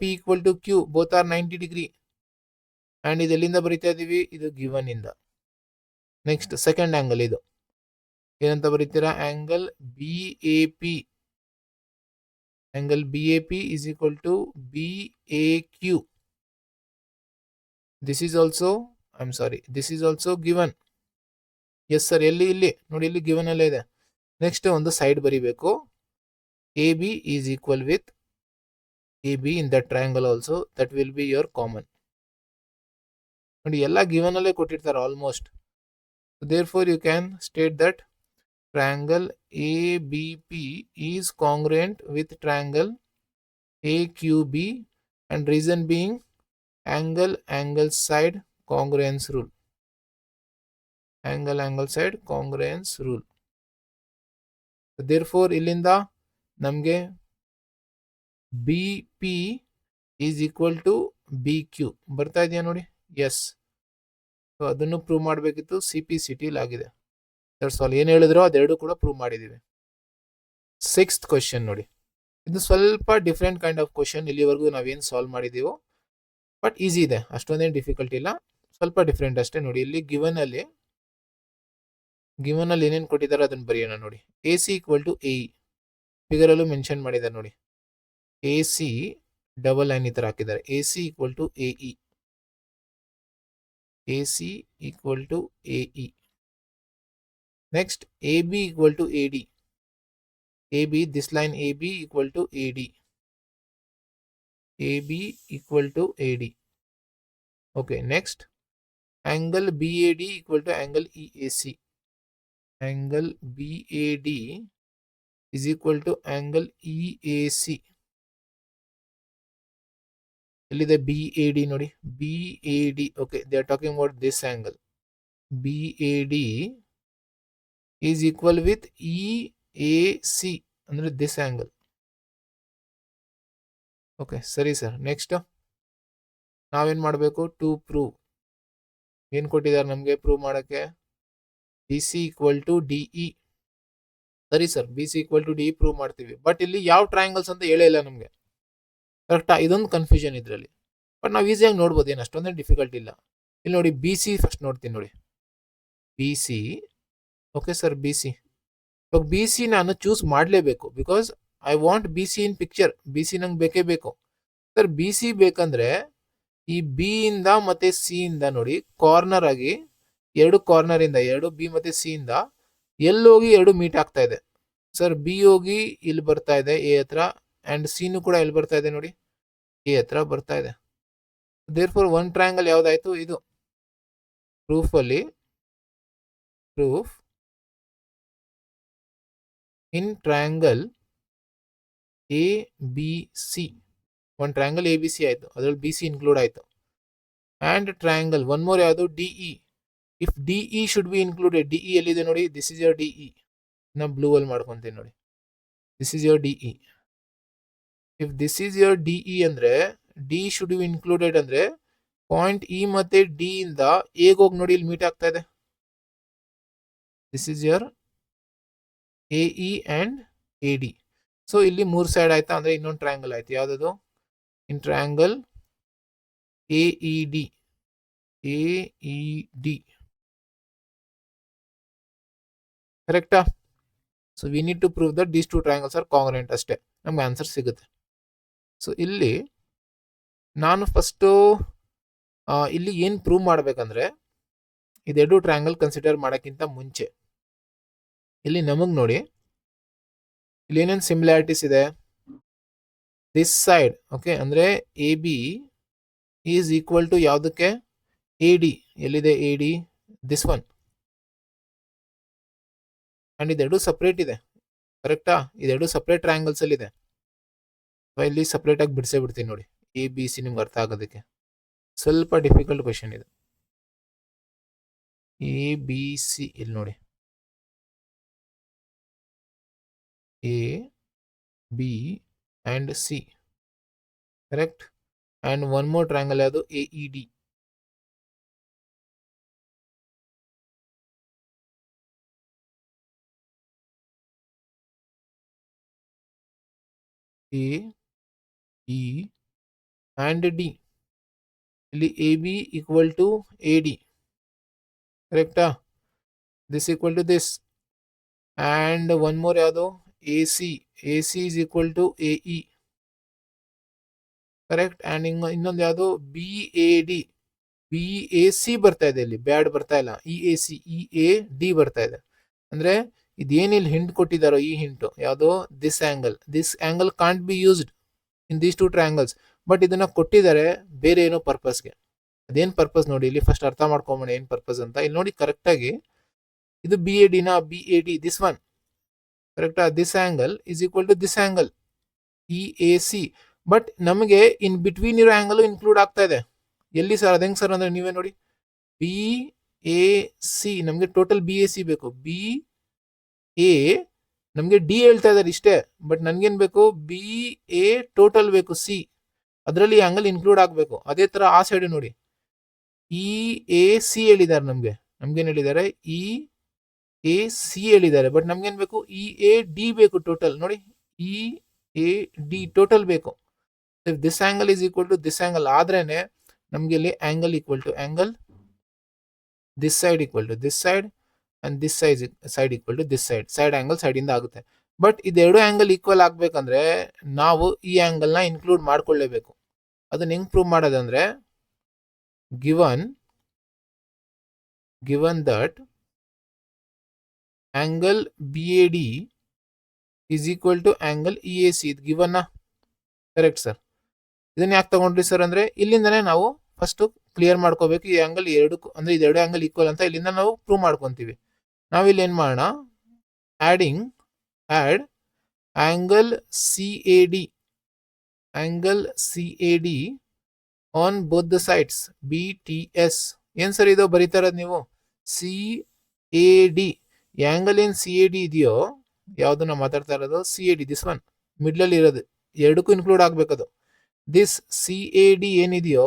P equal to Q, both are 90 degree. And ಇದು ಎಲ್ಲಿಂದ ಬರಿತಾ ಇದ್ದೀವಿ? ಇದು ಗಿವನ್ ಇಂದ. ನೆಕ್ಸ್ಟ್ ಸೆಕೆಂಡ್ ಆ್ಯಂಗಲ್, ಇದು ಏನಂತ ಬರೀತೀರಾ? Angle B A P. Angle B A P is equal to B A Q. This is also given. Yes sir. ಇಲ್ಲಿ ನೋಡಿ, ಇಲ್ಲಿ ಗಿವನ್ ಅಲ್ಲೇ ಇದೆ. ನೆಕ್ಸ್ಟ್ ಒಂದು ಸೈಡ್ ಬರಿಬೇಕು. A B is equal with A B in that triangle also. That will be your common. ನೋಡಿ, ಎಲ್ಲ given ಅಲ್ಲೇ ಕೊಟ್ಟಿರ್ತಾರೆ almost. Therefore you can state that triangle ABP is congruent with triangle AQB, and reason being angle side congruence rule. Angle side congruence rule. So therefore ಇಲ್ಲಿಂದ ನಮಗೆ BP is equal to BQ ಬರ್ತಾ ಇದೆಯಾ ನೋಡಿ? S. So ಅದನ್ನು prove ಮಾಡಬೇಕಿತ್ತು. CPCT ಆಗಿದೆ. That's all. ಏನು ಹೇಳಿದ್ರು ಅದೆರಡು ಕೂಡ ಪ್ರೂವ್ ಮಾಡಿದ್ದೀವಿ. ಸಿಕ್ಸ್ತ್ ಕ್ವೆಶನ್ ನೋಡಿ. ಇದು ಸ್ವಲ್ಪ ಡಿಫ್ರೆಂಟ್ ಕೈಂಡ್ ಆಫ್ ಕ್ವೆಶನ್. ಇಲ್ಲಿವರೆಗೂ ನಾವೇನು ಸಾಲ್ವ್ ಮಾಡಿದ್ದೀವೋ, ಬಟ್ ಈಸಿ ಇದೆ, ಅಷ್ಟೊಂದೇನು ಡಿಫಿಕಲ್ಟ್ ಇಲ್ಲ, ಸ್ವಲ್ಪ ಡಿಫ್ರೆಂಟ್ ಅಷ್ಟೇ. ನೋಡಿ, ಇಲ್ಲಿ ಗಿವನ್ ಅಲ್ಲಿ ಏನೇನು ಕೊಟ್ಟಿದ್ದಾರೆ ಅದನ್ನು ಬರೆಯೋಣ ನೋಡಿ. A C equal to A E ಫಿಗರಲ್ಲೂ ಮೆನ್ಷನ್ ಮಾಡಿದ್ದಾರೆ ನೋಡಿ. ಎ ಸಿ ಡಬಲ್ ಲೈನ್ ಈ ಥರ ಹಾಕಿದ್ದಾರೆ. A C equal to A E. A C equal to A E. Next AB equal to AD. AB, this line AB equal to AD. AB equal to AD. Okay, next angle BAD equal to angle EAC. Angle BAD is equal to angle EAC. Illide BAD nodi. BAD. Okay, they are talking about this angle. BAD is equal with EAC ಅಂದ್ರೆ this angle. Okay, ಸರಿ sir. Next ನಾವೇನು ಮಾಡಬೇಕು? To prove. ಏನು ಕೊಟ್ಟಿದ್ದಾರೆ ನಮಗೆ prove ಮಾಡೋಕ್ಕೆ? BC equal to DE. ಸರಿ sir, BC equal to DE prove ಮಾಡ್ತೀವಿ. ಬಟ್ ಇಲ್ಲಿ ಯಾವ ಟ್ರಯಾಂಗಲ್ಸ್ ಅಂತ ಹೇಳೇ ಇಲ್ಲ ನಮಗೆ. ಕರೆಕ್ಟಾ? ಇದೊಂದು ಕನ್ಫ್ಯೂಷನ್ ಇದರಲ್ಲಿ. ಬಟ್ ನಾವು ಈಸಿಯಾಗಿ ನೋಡ್ಬೋದು, ಏನು ಅಷ್ಟೊಂದೇನು ಡಿಫಿಕಲ್ಟ್ ಇಲ್ಲ. ಇಲ್ಲಿ ನೋಡಿ, BC ಫಸ್ಟ್ ನೋಡ್ತೀನಿ ನೋಡಿ. BC. Okay sir, BC. ಇವಾಗ BC ನಾನು ಚೂಸ್ ಮಾಡಲೇಬೇಕು, because I want BC in picture. BC ನಂಗೆ ಬೇಕೇ ಬೇಕು. ಸರ್, BC ಬೇಕಂದ್ರೆ ಈ B ಇಂದ ಮತ್ತೆ C ಇಂದ ನೋಡಿ, ಕಾರ್ನರ್ ಆಗಿ ಎರಡು ಕಾರ್ನರ್ ಇಂದ, ಎರಡು B ಮತ್ತೆ C ಇಂದ ಎಲ್ಲೋಗಿ ಎರಡು ಮೀಟ್ ಆಗ್ತಾ ಇದೆ. ಸರ್ ಬಿ ಹೋಗಿ ಇಲ್ಲಿ ಬರ್ತಾ ಇದೆ ಎ ಹತ್ರ, ಅಂಡ್ ಸಿನು ಕೂಡ ಇಲ್ಲಿ ಬರ್ತಾ ಇದೆ ನೋಡಿ, ಎ ಹತ್ರ ಬರ್ತಾ ಇದೆ. ದೇರ್ ಫಾರ್ ಒನ್ ಟ್ರಯಾಂಗಲ್ ಯಾವ್ದಾಯ್ತು, ಇದು ಪ್ರೂಫ್ ಅಲ್ಲಿ proof in triangle A B C, ಒಂದು ಟ್ರಯಾಂಗಲ್ ಎ ಬಿ ಸಿ ಆಯ್ತು, ಅದ್ರಲ್ಲಿ ಬಿ ಸಿ ಇನ್ಕ್ಲೂಡ್ ಆಯ್ತು. ಅಂಡ್ ಟ್ರಯಾಂಗಲ್ ಒನ್ ಮೋರ್ ಯಾವುದು, DE. If DE should be included, DE ಎಲ್ಲಿದೆ ನೋಡಿ, ದಿಸ್ ಇಸ್ ಯೋರ್ ಡಿಇ. ನಾ ಬ್ಲೂ ಅಲ್ಲಿ ಮಾಡ್ಕೊಂತೀನಿ ನೋಡಿ, this is your DE. If this is your DE ಅಂದ್ರೆ ಡಿ ಶುಡ್ ಬಿ ಇನ್ಕ್ಲೂಡೆಡ್ ಅಂದ್ರೆ point E ಮತ್ತೆ D ಇಂದ ಎಗ್ ಹೋಗಿ ನೋಡಿ, ಇಲ್ಲಿ ಮೀಟ್ ಆಗ್ತಾ ಇದೆ. This is your A E and A D. So ಇಲ್ಲಿ ಮೂರ್ ಸೈಡ್ ಆಯ್ತಾ, ಅಂದ್ರೆ ಇನ್ನೊಂದು ಟ್ರಯಾಂಗಲ್ ಆಯ್ತು. ಯಾವ್ದದು, in triangle A E D, A E D, ಕರೆಕ್ಟಾ? So we need to prove that these two triangles are congruent, ಅಷ್ಟೇ ನಮ್ಗೆ ಆನ್ಸರ್ ಸಿಗುತ್ತೆ. ಸೊ ಇಲ್ಲಿ ನಾನು ಫಸ್ಟು ಇಲ್ಲಿ ಏನು ಪ್ರೂವ್ ಮಾಡ್ಬೇಕಂದ್ರೆ, ಇದೆರಡು ಟ್ರಯಾಂಗಲ್ ಕನ್ಸಿಡರ್ ಮಾಡೋಕ್ಕಿಂತ ಮುಂಚೆ ಇಲ್ಲಿ ನಮಗೆ ನೋಡಿ, ಇಲ್ಲಿ ಏನೇನು ಸಿಮಿಲಾರಿಟೀಸ್ ಇದೆ. ದಿಸ್ ಸೈಡ್ ಓಕೆ ಅಂದ್ರೆ A B is equal to ಯಾವುದಕ್ಕೆ, ಎ ಡಿ. ಎಲ್ಲಿದೆ A D, this one. And ಇದೆರಡು ಸಪ್ರೇಟ್ ಇದೆ, ಕರೆಕ್ಟಾ? ಇದೆರಡು ಸಪ್ರೇಟ್ ಟ್ರಯಾಂಗಲ್ಸ್ ಅಲ್ಲಿ ಇದೆ. ಇಲ್ಲಿ ಸಪ್ರೇಟ್ ಆಗಿ ಬಿಡಿಸೇ ಬಿಡ್ತೀನಿ ನೋಡಿ, ಎ ಬಿ ಸಿ ನಿಮ್ಗೆ ಅರ್ಥ ಆಗೋದಕ್ಕೆ. ಸ್ವಲ್ಪ ಡಿಫಿಕಲ್ಟ್ ಕ್ವೆಶನ್ ಇದು. ಎ ಬಿ ಸಿ ಇಲ್ಲಿ ನೋಡಿ, A B and C, correct? And one more triangle ಯಾವುದು, A E D. A E and D, ಇಲ್ಲಿ A B equal to A D, ಕರೆಕ್ಟಾ? This equal to this. And one more ಯಾವುದು, A C, A C is equal to A E, correct? And ಇನ್ನೊಂದು ಯಾವುದು, B A D. B A C ಬರ್ತಾ ಇದೆ, ಇಲ್ಲಿ bad ಬರ್ತಾ ಇಲ್ಲ, E A C, E A D ಬರ್ತಾ ಇದೆ. ಅಂದ್ರೆ ಇದೇನಿಲ್ಲಿ ಹಿಂಟ್ ಕೊಟ್ಟಿದ್ದಾರೋ, ಈ ಹಿಂಟು ಯಾವುದು, this angle can't be used in these two triangles. But ಇದನ್ನ ಕೊಟ್ಟಿದ್ದಾರೆ ಬೇರೆ ಏನೋ ಪರ್ಪಸ್ಗೆ. ಅದೇನ್ ಪರ್ಪಸ್ ನೋಡಿ, ಇಲ್ಲಿ ಫಸ್ಟ್ ಅರ್ಥ ಮಾಡ್ಕೊಂಬೋಣ ಏನ್ ಪರ್ಪಸ್ ಅಂತ. ಇಲ್ಲಿ ನೋಡಿ ಕರೆಕ್ಟ್ ಆಗಿ, ಇದು ಬಿ ಎ ಡಿನ, B A D this one, ಕರೆಕ್ಟಾ? This angle is equal to this angle E A C. But ನಮಗೆ ಇನ್ ಬಿಟ್ವೀನ್ ಇರೋ ಆಂಗಲ್ ಇನ್ಕ್ಲೂಡ್ ಆಗ್ತಾ ಇದೆ. ಎಲ್ಲಿ ಸರ್, ಅದೇಂಗ್ ಸರ್ ಅಂದ್ರೆ ನೀವೇ ನೋಡಿ, ಬಿ ಎ ಸಿ, ನಮ್ಗೆ ಟೋಟಲ್ ಬಿ ಎ ಸಿ ಬೇಕು. ಬಿ ಎ ನಮ್ಗೆ ಡಿ ಹೇಳ್ತಾ ಇದಾರೆ ಇಷ್ಟೇ, ಬಟ್ ನನ್ಗೇನ್ ಬೇಕು, ಬಿ ಎ ಟೋಟಲ್ ಬೇಕು, ಸಿ, ಅದರಲ್ಲಿ ಆಂಗಲ್ ಇನ್ಕ್ಲೂಡ್ ಆಗ್ಬೇಕು. ಅದೇ ತರ ಆ ಸೈಡ್ ನೋಡಿ, ಇ ಎ ಸಿ ಹೇಳಿದ್ದಾರೆ ನಮ್ಗೇನ್ ಹೇಳಿದ್ದಾರೆ, ಇ ಎ ಸಿ ಹೇಳಿದ್ದಾರೆ. ಬಟ್ ನಮ್ಗೇನ್ ಬೇಕು, ಇ ಎ ಡಿ ಬೇಕು ಟೋಟಲ್. ನೋಡಿ, ಇ ಎ ಡಿ ಟೋಟಲ್ ಬೇಕು. This angle is equal to this angle ಆದ್ರೇನೆ ನಮ್ಗೆ ಇಲ್ಲಿ angle equal to angle, this side equal to this side, and this side equal to this side angle side ಇಂದ ಆಗುತ್ತೆ. But ಇದೆರಡು angle equal ಆಗ್ಬೇಕಂದ್ರೆ ನಾವು ಈ ಆಂಗಲ್ ನ ಇನ್ಕ್ಲೂಡ್ ಮಾಡ್ಕೊಳ್ಳೇಬೇಕು. ಅದನ್ನ ಹೆಂಗ್ ಪ್ರೂವ್ ಮಾಡೋದಂದ್ರೆ, given that angle B A D is equal to angle E A C, ಇದು ಗಿವನ್. Correct sir. ಇದನ್ನ ಯಾಕೆ ತಗೊಂಡ್ರಿ ಸರ್ ಅಂದ್ರೆ, ಇಲ್ಲಿಂದನೇ ನಾವು ಫಸ್ಟ್ ಕ್ಲಿಯರ್ ಮಾಡ್ಕೋಬೇಕು ಈ ಆಂಗಲ್ ಎರಡಕ್ಕೂ, ಅಂದ್ರೆ ಇದೆರಡು ಆಂಗಲ್ ಈಕ್ವಲ್ ಅಂತ ಇಲ್ಲಿಂದ ನಾವು ಪ್ರೂವ್ ಮಾಡ್ಕೊಂತೀವಿ. ನಾವಿಲ್ಲಿ ಏನ್ ಮಾಡೋಣ, add angle C A D on both the sides, B T S. ಏನ್ ಸರ್ ಇದು ಬರೀತಾ ಇರೋದು ನೀವು, ಸಿ ಎ ಡಿ. ಆಂಗಲ್ ಏನ್ ಸಿ ಎ ಡಿ ಇದೆಯೋ, ಯಾವ್ದು ನಾವು ಮಾತಾಡ್ತಾ ಇರೋದು, C A D this one middle ಅಲ್ಲಿ ಇರೋದು, ಎರಡಕ್ಕೂ ಇನ್ಕ್ಲೂಡ್ ಆಗ್ಬೇಕದು. ದಿಸ್ ಸಿ ಎ ಡಿ ಏನಿದೆಯೋ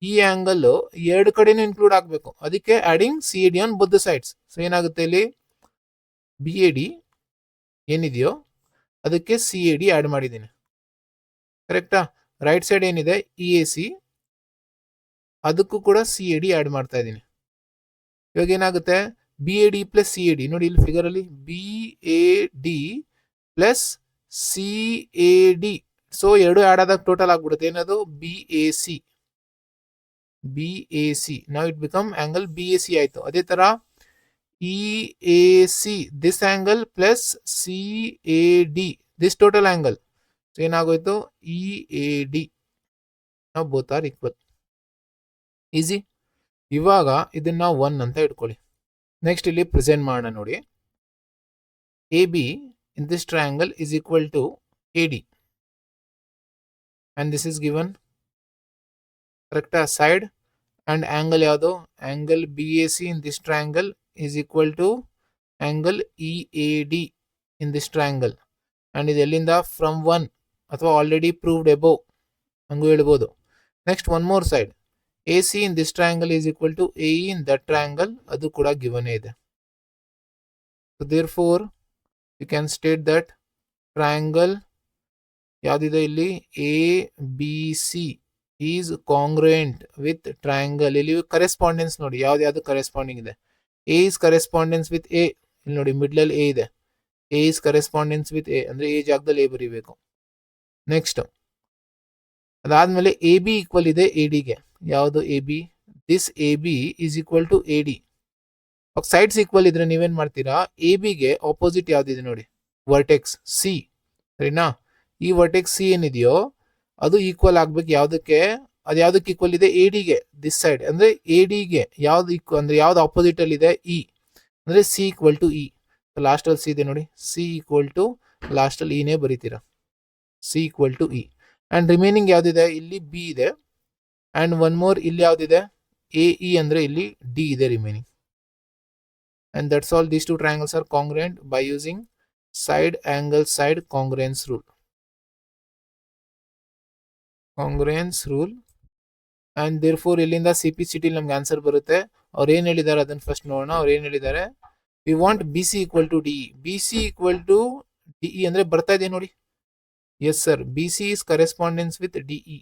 ಈ ಆಂಗಲ್ ಎರಡು ಕಡೆನೂ ಇನ್ಕ್ಲೂಡ್ ಆಗ್ಬೇಕು. ಅದಕ್ಕೆ adding C A D on both the sides. So ಏನಾಗುತ್ತೆ, ಇಲ್ಲಿ ಬಿ ಎ ಡಿ ಏನಿದೆಯೋ ಅದಕ್ಕೆ ಸಿ ಎ ಡಿ ಆಡ್ ಮಾಡಿದ್ದೀನಿ, ಕರೆಕ್ಟಾ? ರೈಟ್ ಸೈಡ್ ಏನಿದೆ ಇ ಎ ಸಿ, ಅದಕ್ಕೂ ಕೂಡ ಸಿ ಎ ಡಿ ಆಡ್ ಮಾಡ್ತಾ ಇದ್ದೀನಿ. ಇವಾಗ ಏನಾಗುತ್ತೆ, B A D plus C A D, ನೋಡಿ ಇಲ್ಲಿ ಫಿಗರ್ ಅಲ್ಲಿ B A D plus C A D. So ಎರಡು ಆಡ್ ಆದಾಗ ಟೋಟಲ್ ಆಗ್ಬಿಡುತ್ತೆ ಏನದು, ಬಿ ಎ ಸಿ. ನಾವು it become angle B A C ಆಯ್ತು. ಅದೇ ತರ EAC, this angle plus CAD, this total angle. So ಏನಾಗೋಯ್ತು EAD. ನಾವು ಬೋತ್ ಆರ್ ಈಕ್ವಲ್. ಈಸಿ. ಇವಾಗ ಇದನ್ನ 1 ಅಂತ ಇಟ್ಕೊಳ್ಳಿ. ನೆಕ್ಸ್ಟ್ ಇಲ್ಲಿ ಪ್ರೆಸೆಂಟ್ ಮಾಡೋಣ ನೋಡಿ. AB in this triangle is equal to AD and this is given. ಕರೆಕ್ಟಾ? ಸೈಡ್ and angle ಯಾವುದು? angle BAC in this triangle is equal to angle EAD in this triangle. and ಇದು ಎಲ್ಲಿಂದ? from 1 ಅಥವಾ already proved above ಹಂಗೂ ಹೇಳ್ಬೋದು. Next one more side, AC in this triangle is equal to AE in that triangle, ಅದು ಕೂಡ given ಇದೆ. so therefore you can state that triangle ಯಾವ್ದಿದೆ ಇಲ್ಲಿ ABC is congruent with triangle. ಇಲ್ಲಿ correspondence ನೋಡಿ ಯಾವ್ದು corresponding ಇದೆ. A is correspondence with A. ಇಲ್ಲಿ ನೋಡಿ ಮಿಡ್ಲ್ ಅಲ್ಲಿ A ಇದೆ. A is correspondence with A ಅಂದ್ರೆ A ಜಾಗದಲ್ಲಿ A ಬರೀಬೇಕು. ನೆಕ್ಸ್ಟ್ ಅದಾದ್ಮೇಲೆ AB ಈಕ್ವಲ್ ಇದೆ AD ಗೆ. ಯಾವುದು AB? This AB is equal to AD. Sides equal ಇದ್ರೆ ನೀವೇನ್ ಮಾಡ್ತೀರಾ? AB ಗೆ ಆಪೋಸಿಟ್ ಯಾವ್ದಿದೆ ನೋಡಿ, ವರ್ಟೆಕ್ಸ್ C. ಸರಿನಾ? ಈ ವರ್ಟೆಕ್ಸ್ C ಏನಿದೆಯೋ ಅದು ಈಕ್ವಲ್ ಆಗ್ಬೇಕು ಯಾವ್ದಕ್ಕೆ? ಅದು ಯಾವ್ದಕ್ಕೆ ಈಕ್ವಲ್ ಇದೆ? AD ಗೆ. ದಿಸ್ ಸೈಡ್ ಅಂದ್ರೆ AD ಗೆ ಯಾವ್ದು ಈಕ್ವಲ್ ಅಂದ್ರೆ ಯಾವ್ದು ಆಪೋಸಿಟ್ ಅಲ್ಲಿ ಇದೆ? E ಅಂದ್ರೆ C equal to E. Last ಅಲ್ಲಿ C ಇದೆ ನೋಡಿ, C ಈಕ್ವಲ್ ಟು ಲಾಸ್ಟ್ ಅಲ್ಲಿ E ನೇ ಬರೀತೀರಾ. C equal to E. And remaining ಯಾವ್ದಿದೆ? ಇಲ್ಲಿ B ಇದೆ. ಅಂಡ್ ಒನ್ ಮೋರ್ ಇಲ್ಲಿ ಯಾವ್ದಿದೆ? AE ಅಂದ್ರೆ ಇಲ್ಲಿ D ಇದೆ remaining. and that's all. These two triangles are congruent by using side angle side congruence rule. And therefore ಇಲ್ಲಿಂದ CPCT ನಮ್ಗೆ answer ಬರುತ್ತೆ. ಅವ್ರು ಏನ್ ಹೇಳಿದ್ದಾರೆ ಅದನ್ನ ಫಸ್ಟ್ ನೋಡೋಣ. ಅವ್ರು ಏನ್ ಹೇಳಿದ್ದಾರೆ? we want BC equal to DE. BC equal to DE ಅಂದ್ರೆ ಬರ್ತಾ ಇದೆ ನೋಡಿ. yes sir, BC is correspondence with DE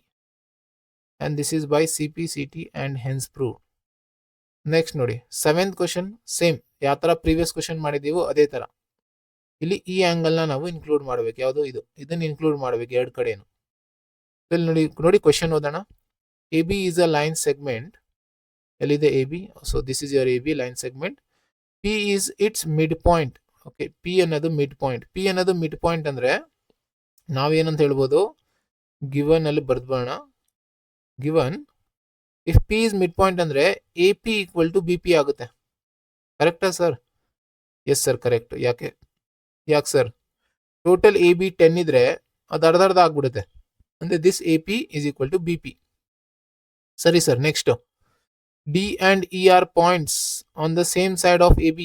and this is by CPCT and hence proved. Next ನೋಡಿ 7th ಕ್ವಶನ್ ಸೇಮ್ ಯಾವ ತರ ಪ್ರೀವಿಯಸ್ ಕ್ವಶನ್ ಮಾಡಿದೀವೋ ಅದೇ ತರ ಇಲ್ಲಿ ಈ ಆಂಗಲ್ ನ ನಾವು ಇನ್ಕ್ಲೂಡ್ ಮಾಡಬೇಕು. ಯಾವುದು? ಇದನ್ನ ಇನ್ಕ್ಲೂಡ್ ಮಾಡಬೇಕು ಎರಡು ಕಡೆನು. ಇಲ್ಲಿ ನೋಡಿ ಕ್ವಶನ್ ಓದೋಣ. AB is a line segment. ಎಲ್ಲಿದೆ AB? So this is your AB line segment. P is its mid point. Okay, P ಅನ್ನೋದು ಮಿಡ್ ಪಾಯಿಂಟ್. P ಅನ್ನೋದು ಮಿಡ್ ಪಾಯಿಂಟ್ ಅಂದ್ರೆ ನಾವೇನಂತ ಹೇಳ್ಬೋದು? ಗಿವನ್ ಅಲ್ಲಿ ಬರ್ದ್ಬೋಣ. Given if P is mid point ಅಂದ್ರೆ AP equal to BP ಆಗುತ್ತೆ. ಕರೆಕ್ಟಾ ಸರ್? Yes sir correct. ಯಾಕೆ ಸರ್? ಟೋಟಲ್ AB 10 ಇದ್ರೆ ಅದು ಅರ್ಧ ಆಗ್ಬಿಡುತ್ತೆ. ಅಂದ್ರೆ this AP is equal to BP. ಸರಿ sir. Next D and E are points on the same side of AB.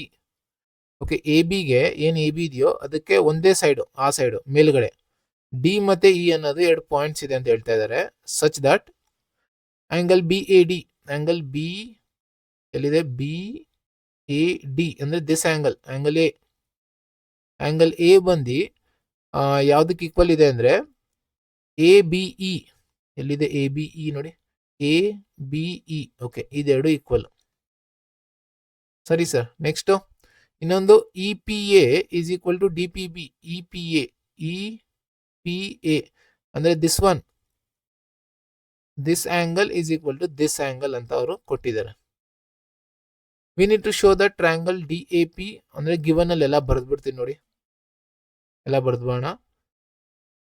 Okay, AB ಗೆ ಏನ್ AB ಇದೆಯೋ ಅದಕ್ಕೆ ಒಂದೇ ಸೈಡ್, ಆ ಸೈಡ್ ಮೇಲ್ಗಡೆ D ಮತ್ತೆ E ಅನ್ನೋದು ಎರಡು ಪಾಯಿಂಟ್ಸ್ ಇದೆ ಅಂತ ಹೇಳ್ತಾ ಇದ್ದಾರೆ. Such that angle BAD, angle B ಎಲ್ಲಿದೆ? BAD ಅಂದ್ರೆ this angle A. Angle A ಬಂದು ಯಾವ್ದಕ್ಕೆ ಈಕ್ವಲ್ ಇದೆ ಅಂದ್ರೆ ABE. ಎಲ್ಲಿದೆ ABE ನೋಡಿ, ABE. ಓಕೆ, ಇದೆರಡು ಈಕ್ವಲ್. ಸರಿ ಸರ್. ನೆಕ್ಸ್ಟ್ ಇನ್ನೊಂದು EPA is equal to DPB. EPA ಅಂದ್ರೆ this one, this angle is equal to this angle ಅಂತ ಅವರು ಕೊಟ್ಟಿದ್ದಾರೆ. we need to show that triangle DAP ಅಂದ್ರೆ ಗಿವನ್ ಅಲ್ಲಿ ಎಲ್ಲ ಬರ್ದ್ಬಿಡ್ತೀನಿ ನೋಡಿ, ಎಲ್ಲ ಬರ್ದ್ಬೋಣ.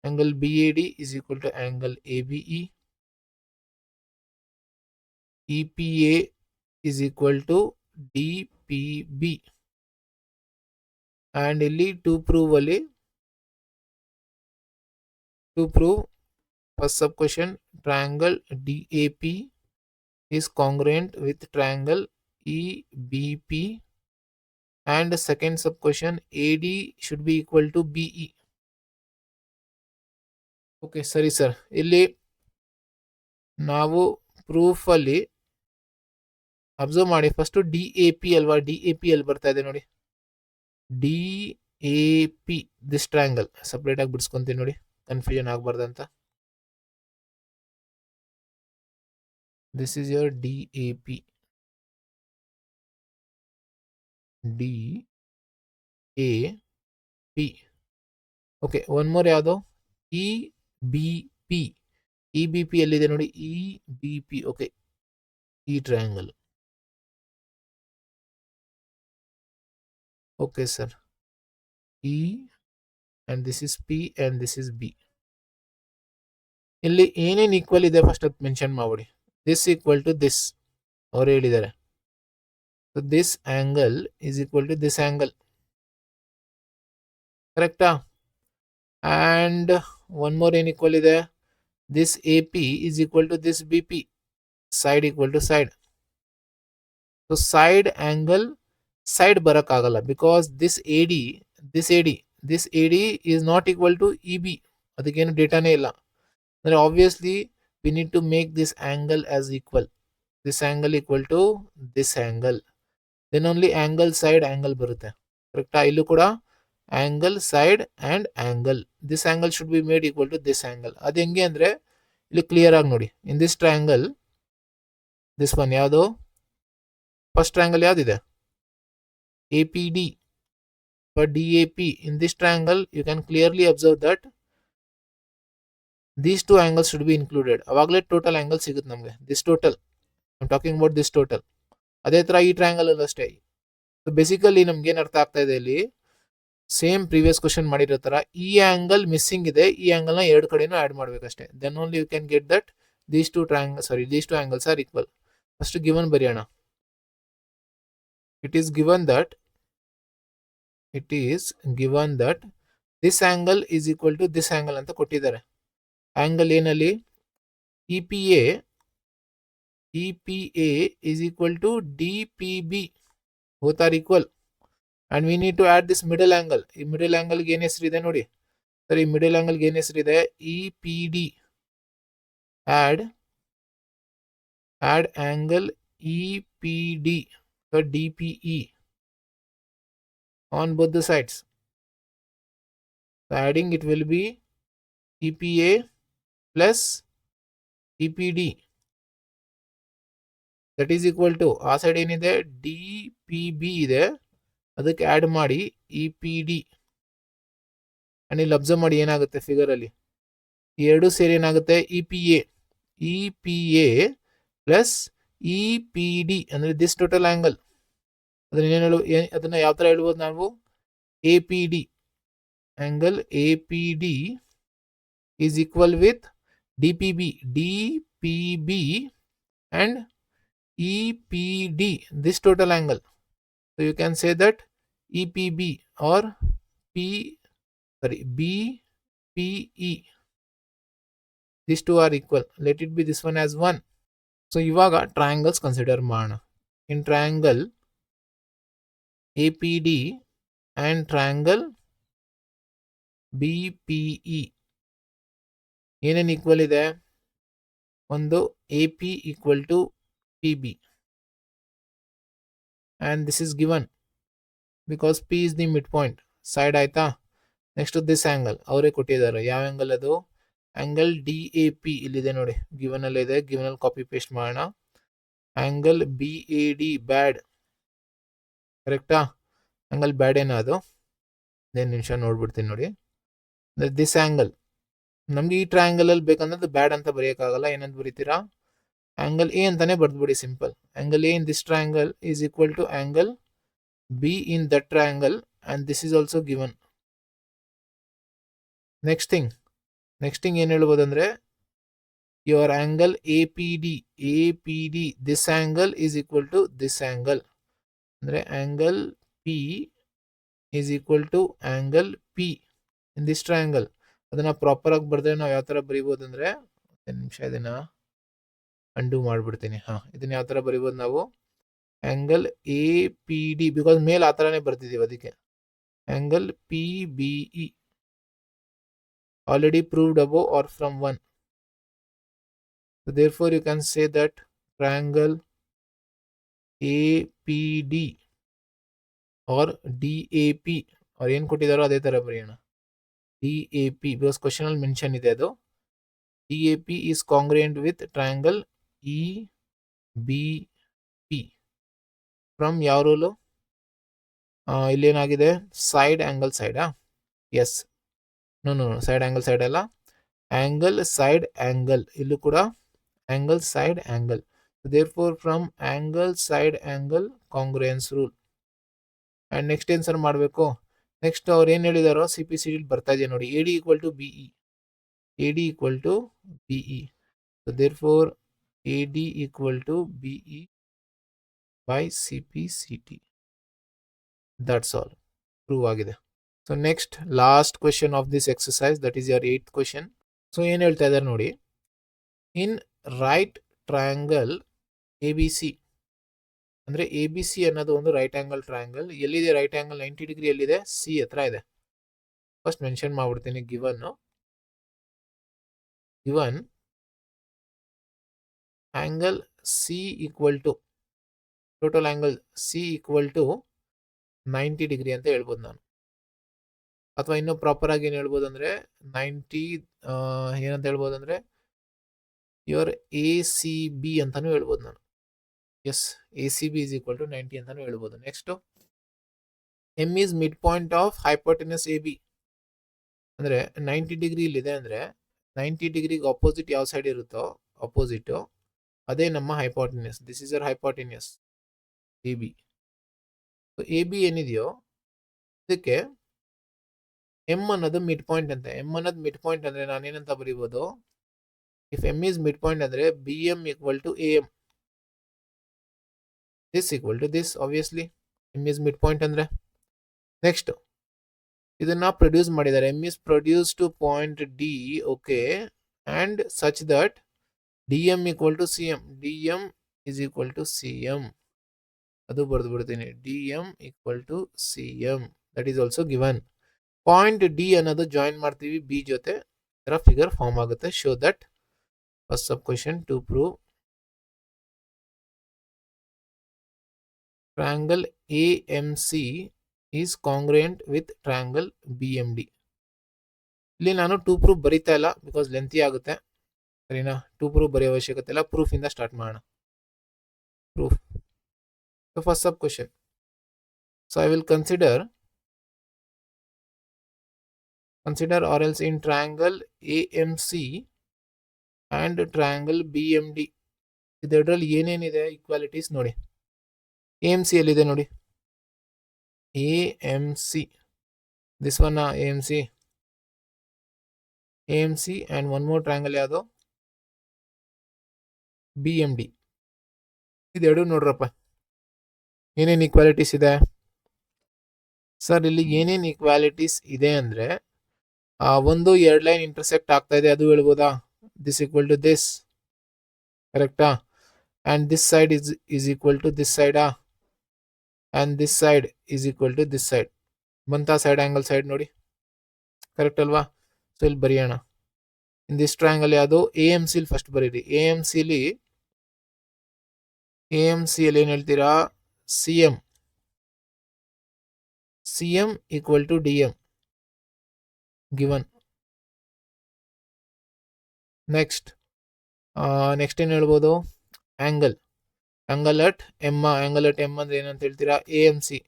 angle BAD is equal to angle ABE. EPA is equal to DPB. and ಇಲ್ಲಿ to prove first sub question triangle DAP is congruent with triangle EBP and second sub question AD should be equal to BE. Okay ಸರಿ sir. ಇಲ್ಲಿ ನಾವು proof ಅಲ್ಲಿ observe ಮಾಡಿ, first DAP ಅಲ್ವಾ? DAP ಅಲ್ಲಿ ಬರ್ತಾ ಇದೆ ನೋಡಿ, DAP ದಿಸ್ ಟ್ರಯಾಂಗಲ್. ಸಪ್ರೇಟ್ ಆಗಿ ಬಿಡಿಸ್ಕೊಂತೀನಿ ನೋಡಿ, ಕನ್ಫ್ಯೂಷನ್ ಆಗ್ಬಾರ್ದಂತ. This is your DAP. DAP. Okay, one more ಯಾವುದು? EBP. EBP ಎಲ್ಲಿದೆ ನೋಡಿ, EBP. ಓಕೆ, ಈ triangle okay sir. E and this is P and this is B. ಇಲ್ಲಿ ಏನೇನು ಈಕ್ವಲ್ ಇದೆ ಫಸ್ಟ್ ಅದು ಮೆನ್ಷನ್ ಮಾಡ್ಬಿಡಿ. ದಿಸ್ ಈಕ್ವಲ್ ಟು ದಿಸ್ ಅವ್ರು ಹೇಳಿದ್ದಾರೆ. So this angle is equal to this angle, ಕರೆಕ್ಟಾ? ಆ್ಯಂಡ್ ಒನ್ ಮೋರ್ ಏನು ಈಕ್ವಲ್ ಇದೆ, this A P is equal to this B P, side equal to side. So side angle side ಬರೋಕ್ಕಾಗಲ್ಲ, because this A D is not equal to E B, ಅದಕ್ಕೇನು ಡೇಟಾನೇ ಇಲ್ಲ. ಅಂದರೆ obviously we need to make this angle as equal, this angle equal to this angle, then only angle side angle ಬರುತ್ತೆ, ಕರೆಕ್ಟಾ? ಇಲ್ಲೂ ಕೂಡ angle side and angle, this angle should be made equal to this angle. ಅದು ಹೆಂಗೆ ಅಂದರೆ ಇಲ್ಲಿ clear ಆಗಿ ನೋಡಿ. In this triangle, this one ಯಾವುದು ಫಸ್ಟ್ ಟ್ರಯಾಂಗಲ್ ಯಾವುದಿದೆ, A P D or DAP. In this triangle you can clearly observe that these two angles should be included. ಅವಾಗಲೇ total angle ಸಿಗುತ್ತೆ ನಮಗೆ. This total, I am talking about this total. ಅದೇ ಥರ ಈ triangle ಅಲ್ಲಿ ಅಷ್ಟೇ. So basically ನಮ್ಗೆ ಏನು ಅರ್ಥ ಆಗ್ತಾ ಇದೆ ಇಲ್ಲಿ, ಸೇಮ್ ಪ್ರೀವಿಯಸ್ ಕ್ವಶನ್ ಮಾಡಿರೋ ಥರ ಈ ಆಂಗಲ್ ಮಿಸ್ಸಿಂಗ್ ಇದೆ, ಈ ಆಂಗಲ್ನ ಎರಡು ಕಡೆನೂ ಆ್ಯಡ್ ಮಾಡಬೇಕಷ್ಟೇ. Then only you can get that these two angles are equal. First given ಬರೆಯೋಣ. It is given that this angle is equal to this angle ಅಂತ ಕೊಟ್ಟಿದ್ದಾರೆ. ಆಂಗಲ್ ಏನಲ್ಲಿ EPA is equal to DPB, both are equal, and we need to add this middle angle. ಈ middle angle ಏನು ಹೆಸರಿದೆ ನೋಡಿ sir, ಈ middle angle ಏನು ಹೆಸರಿದೆ, EPD. add angle EPD or DPE on both the sides. So adding it will be EPA plus EPD, that is equal to ಆ side ಏನಿದೆ DPB ಇದೆ, ಅದಕ್ಕೆ ಆ್ಯಡ್ ಮಾಡಿ EPD. ಆ್ಯಂಡ್ ಇಲ್ಲಿ ಅಬ್ಸರ್ವ್ ಮಾಡಿ ಏನಾಗುತ್ತೆ ಫಿಗರಲ್ಲಿ, ಈ ಎರಡು ಸೇರಿ ಏನಾಗುತ್ತೆ EPA ಪ್ಲಸ್ EPD ಅಂದರೆ ದಿಸ್ ಟೋಟಲ್ ಆ್ಯಂಗಲ್. ಅದನ್ನ ಯಾವ ಥರ ಹೇಳ್ಬೋದು ನಾವು, APD angle APD is equal with DPB and EPD, this total angle. So you can say that EPB or BPE, these two are equal. Let it be this one as 1. So ಇವಾಗ triangles consider ಮಾಡೋಣ. In triangle APD and triangle BPE ಏನೇನು equal ಇದೆ, ಒಂದು AP equal to PB and this is given because P is the midpoint side ಆಯ್ತಾ. Next this angle ಅವರೇ ಕೊಟ್ಟಿದ್ದಾರೆ, ಯಾವ angle ಅದು, ಆಂಗಲ್ DAP ಇಲ್ಲಿದೆ ನೋಡಿ, ಗಿವನ್ ಅಲ್ಲಿ ಇದೆ, ಗಿವನ್ ಅಲ್ಲಿ ಕಾಪಿ ಪೇಸ್ಟ್ ಮಾಡೋಣ. ಆಂಗಲ್ BAD ಬ್ಯಾಡ್, ಕರೆಕ್ಟಾ? ಆಂಗಲ್ ಬ್ಯಾಡ್ ಏನೋ ಅದು, ಒಂದು ನಿಮಿಷ ನೋಡ್ಬಿಡ್ತೀನಿ ನೋಡಿ. ದಿಸ್ ಆಂಗಲ್ ನಮ್ಗೆ ಈ ಟ್ರಯಾಂಗಲ್ ಅಲ್ಲಿ ಬೇಕಂದ್ರೆ ಬ್ಯಾಡ್ ಅಂತ ಬರೆಯೋಕ್ಕಾಗಲ್ಲ, ಏನಂತ ಬರೀತೀರಾ, ಆಂಗಲ್ ಎ ಅಂತಾನೆ ಬರ್ದ್ಬಿಡಿ, simple. Angle A in this triangle is equal to angle B in that triangle and this is also given. Next thing ಏನು ಹೇಳ್ಬೋದು ಅಂದರೆ, your angle APD this angle is equal to this angle, ಅಂದರೆ angle P is equal to angle P in this triangle. ಅದನ್ನ proper ಆಗಿ ಬರೆದ್ರೆ ನಾವು ಯಾವ ಥರ ಬರಿಬೋದು ಅಂದರೆ, ಒಂದು ನಿಮಿಷ ಇದನ್ನ ಅಂಡು ಮಾಡಿಬಿಡ್ತೀನಿ. ಇದನ್ನ ಯಾವ ಥರ ಬರಿಬೋದು ನಾವು, ಆಂಗಲ್ APD, ಬಿಕಾಸ್ ಮೇಲೆ ಆ ಥರನೇ ಬರ್ತಿದ್ದೀವಿ, ಅದಕ್ಕೆ angle PBE already proved above or from 1. So therefore you can say that triangle APD or DAP, or ಏನು ಕೊಟ್ಟಿದ್ದಾರೋ ಅದೇ ಥರ ಬರೆಯೋಣ, DAP, because question ಅಲ್ಲಿ ಮೆನ್ಷನ್ ಇದೆ ಅದು. DAP is congruent with triangle EBP from ಯಾವ ರೂಲು, ಇಲ್ಲೇನಾಗಿದೆ, ಸೈಡ್ ಆಂಗಲ್ ಸೈಡಾ, yes, no side angle side ಅಲ್ಲ, ಆಂಗಲ್ ಸೈಡ್ ಆಂಗಲ್, ಇಲ್ಲೂ ಕೂಡ angle side angle. therefore from angle side angle congruence rule, and next ಏನು sir ಮಾಡಬೇಕು, ನೆಕ್ಸ್ಟ್ ಅವ್ರು ಏನು ಹೇಳಿದಾರೋ ಸಿ ಪಿ ಸಿ ಡಿ ಬರ್ತಾ ಇದೆ ನೋಡಿ, A D equal to B E, A D equal to B E. So there four A D equal to B E by C P C T. That's all, prove ಆಗಿದೆ. So next last question of this exercise, that is your 8th question. So ಏನು ಹೇಳ್ತಾ ಇದ್ದಾರೆ ನೋಡಿ, in right triangle A B C, ಅಂದರೆ A B C ಅನ್ನೋದು ಒಂದು right angle triangle. ಎಲ್ಲಿದೆ right angle 90 degree, ಎಲ್ಲಿದೆ ಸಿ ಹತ್ರ ಇದೆ. ಫಸ್ಟ್ ಮೆನ್ಷನ್ ಮಾಡ್ಬಿಡ್ತೀನಿ, given angle C equal to, total angle C equal to 90 degree ಅಂತ ಹೇಳ್ಬೋದು ನಾನು. ಅಥವಾ ಇನ್ನೂ ಪ್ರಾಪರ್ ಆಗಿ ಏನು ಹೇಳ್ಬೋದು ಅಂದರೆ 90 ಏನಂತ ಹೇಳ್ಬೋದು ಅಂದರೆ ಯುವರ್ ಎ ಸಿ ಬಿ ಅಂತಾನು ಹೇಳ್ಬೋದು ನಾನು. Yes, A C B is equal to 90 ಅಂತಾನು ಹೇಳ್ಬೋದು. Next M is mid point of hypotenuse A B, ಅಂದರೆ 90 ಡಿಗ್ರಿ ಇಲ್ಲಿದೆ ಅಂದರೆ 90 ಡಿಗ್ರಿಗೆ ಅಪೋಸಿಟ್ ಯಾವ ಸೈಡ್ ಇರುತ್ತೋ ಅಪೋಸಿಟು ಅದೇ ನಮ್ಮ hypotenuse. This is your hypotenuse A B. So A B ಏನಿದೆಯೋ ಇದಕ್ಕೆ ಎಮ್ ಅನ್ನೋದು ಮಿಡ್ ಪಾಯಿಂಟ್ ಅಂತ. ಎಮ್ ಅನ್ನೋದು ಮಿಡ್ ಪಾಯಿಂಟ್ ಅಂದರೆ ನಾನೇನಂತ ಬರೀಬೋದು, if M is mid point ಅಂದರೆ B M equal to A M, this equal to this. Obviously M is mid point ಅಂದರೆ. ನೆಕ್ಸ್ಟ್ ಇದನ್ನ ಪ್ರೊಡ್ಯೂಸ್ ಮಾಡಿದ್ದಾರೆ, M is produce to point D, okay, and such that D M equal to C M, D M is equal to C M, ಅದು ಬರೆದು ಬಿಡ್ತೀನಿ, D M equal to C M. That is also given. Point D ಅನ್ನೋದು join ಮಾಡ್ತೀವಿ B ಜೊತೆ, ಇದರ figure form ಆಗುತ್ತೆ. Show that first sub question to prove triangle A M C is congruent with triangle B M D. ಇಲ್ಲಿ ನಾನು to proof ಬರೀತಾ ಇಲ್ಲ, because lengthy ಆಗುತ್ತೆ, ಸರಿನಾ. ಟು ಪ್ರೂಫ್ ಬರೆಯೋ ಅವಶ್ಯಕತೆ ಇಲ್ಲ, ಪ್ರೂಫ್ ಇಂದ ಸ್ಟಾರ್ಟ್ ಮಾಡೋಣ. Proof. So first sub question, so I will consider or else in triangle AMC and triangle BMD, ಇದರಲ್ಲಿ ಏನೇನಿದೆ ಈಕ್ವಾಲಿಟೀಸ್ ನೋಡಿ. AMC ಎಲ್ಲಿದೆ ನೋಡಿ, AMC, this one AMC and one more triangle ಯಾವುದು BMD. ಇದೆರಡು ನೋಡ್ರಪ್ಪ ಏನೇನು ಈಕ್ವಾಲಿಟೀಸ್ ಇದೆ. ಸರ್ ಇಲ್ಲಿ ಏನೇನು ಈಕ್ವಾಲಿಟೀಸ್ ಇದೆ ಅಂದರೆ, ಒಂದು ಎರಡು ಲೈನ್ ಇಂಟರ್ಸೆಕ್ಟ್ ಆಗ್ತಾ ಇದೆ ಅದು ಹೇಳ್ಬೋದಾ, ದಿಸ್ ಈಕ್ವಲ್ ಟು ದಿಸ್, ಕರೆಕ್ಟಾ, and this side is equal to this ಸೈಡಾ, and this side is equal to this side. ಬಂತ ಸೈಡ್ ಆಂಗಲ್ ಸೈಡ್ ನೋಡಿ, ಕರೆಕ್ಟ್ ಅಲ್ವಾ. ಸೊ ಇಲ್ಲಿ ಬರೆಯೋಣ, ಇನ್ ದಿಸ್ ಟ್ರಯಾಂಗಲ್ ಯಾವುದು ಎ ಎಮ್ ಸಿ ಫಸ್ಟ್ ಬರೀರಿ. A M ಸಿಲಿ ಏನು ಹೇಳ್ತೀರಾ, C M equal to D M given. Next ಏನು ಹೇಳ್ಬೋದು, ಆಂಗಲ್ ಅಟ್ ಎಮ್ ಅಂದ್ರೆ ಏನಂತ ಹೇಳ್ತೀರಾ, A M C,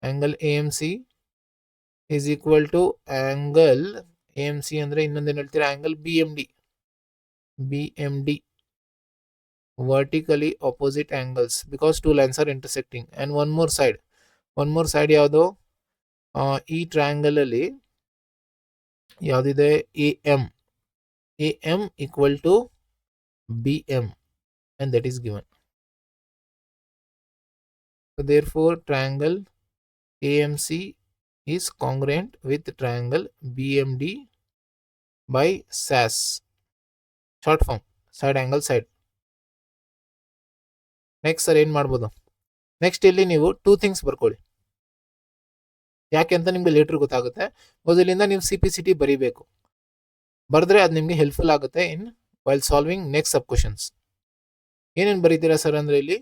angle A M C is equal to angle A M C ಅಂದರೆ ಇನ್ನೊಂದೇನು ಹೇಳ್ತೀರಾ, angle B M D, vertically opposite angles because two lines are intersecting. And one more side ಯಾವುದು, ಈ triangle ಅಲ್ಲಿ ಯಾವುದಿದೆ, A M equal to B M, and that is given. So therefore triangle AMC is congruent with triangle BMD by SAS, short form, side angle side. Next sir ಏನು ಮಾಡ್ಬೋದು, next ಇಲ್ಲಿ ನೀವು 2 things ಬರ್ಕೊಳ್ಳಿ. ಯಾಕೆ ಅಂತ ನಿಮಗೆ ಲೇಟರ್ ಗೊತ್ತಾಗುತ್ತೆ, ಮೊದಲಿಂದ ನೀವು ಸಿ ಪಿ ಸಿ ಟಿ ಬರೀಬೇಕು. ಬರೆದ್ರೆ ಅದು ನಿಮಗೆ ಹೆಲ್ಪ್ಫುಲ್ ಆಗುತ್ತೆ in while solving next sub questions. ಏನೇನು ಬರೀತೀರಾ ಸರ್ ಅಂದರೆ ಇಲ್ಲಿ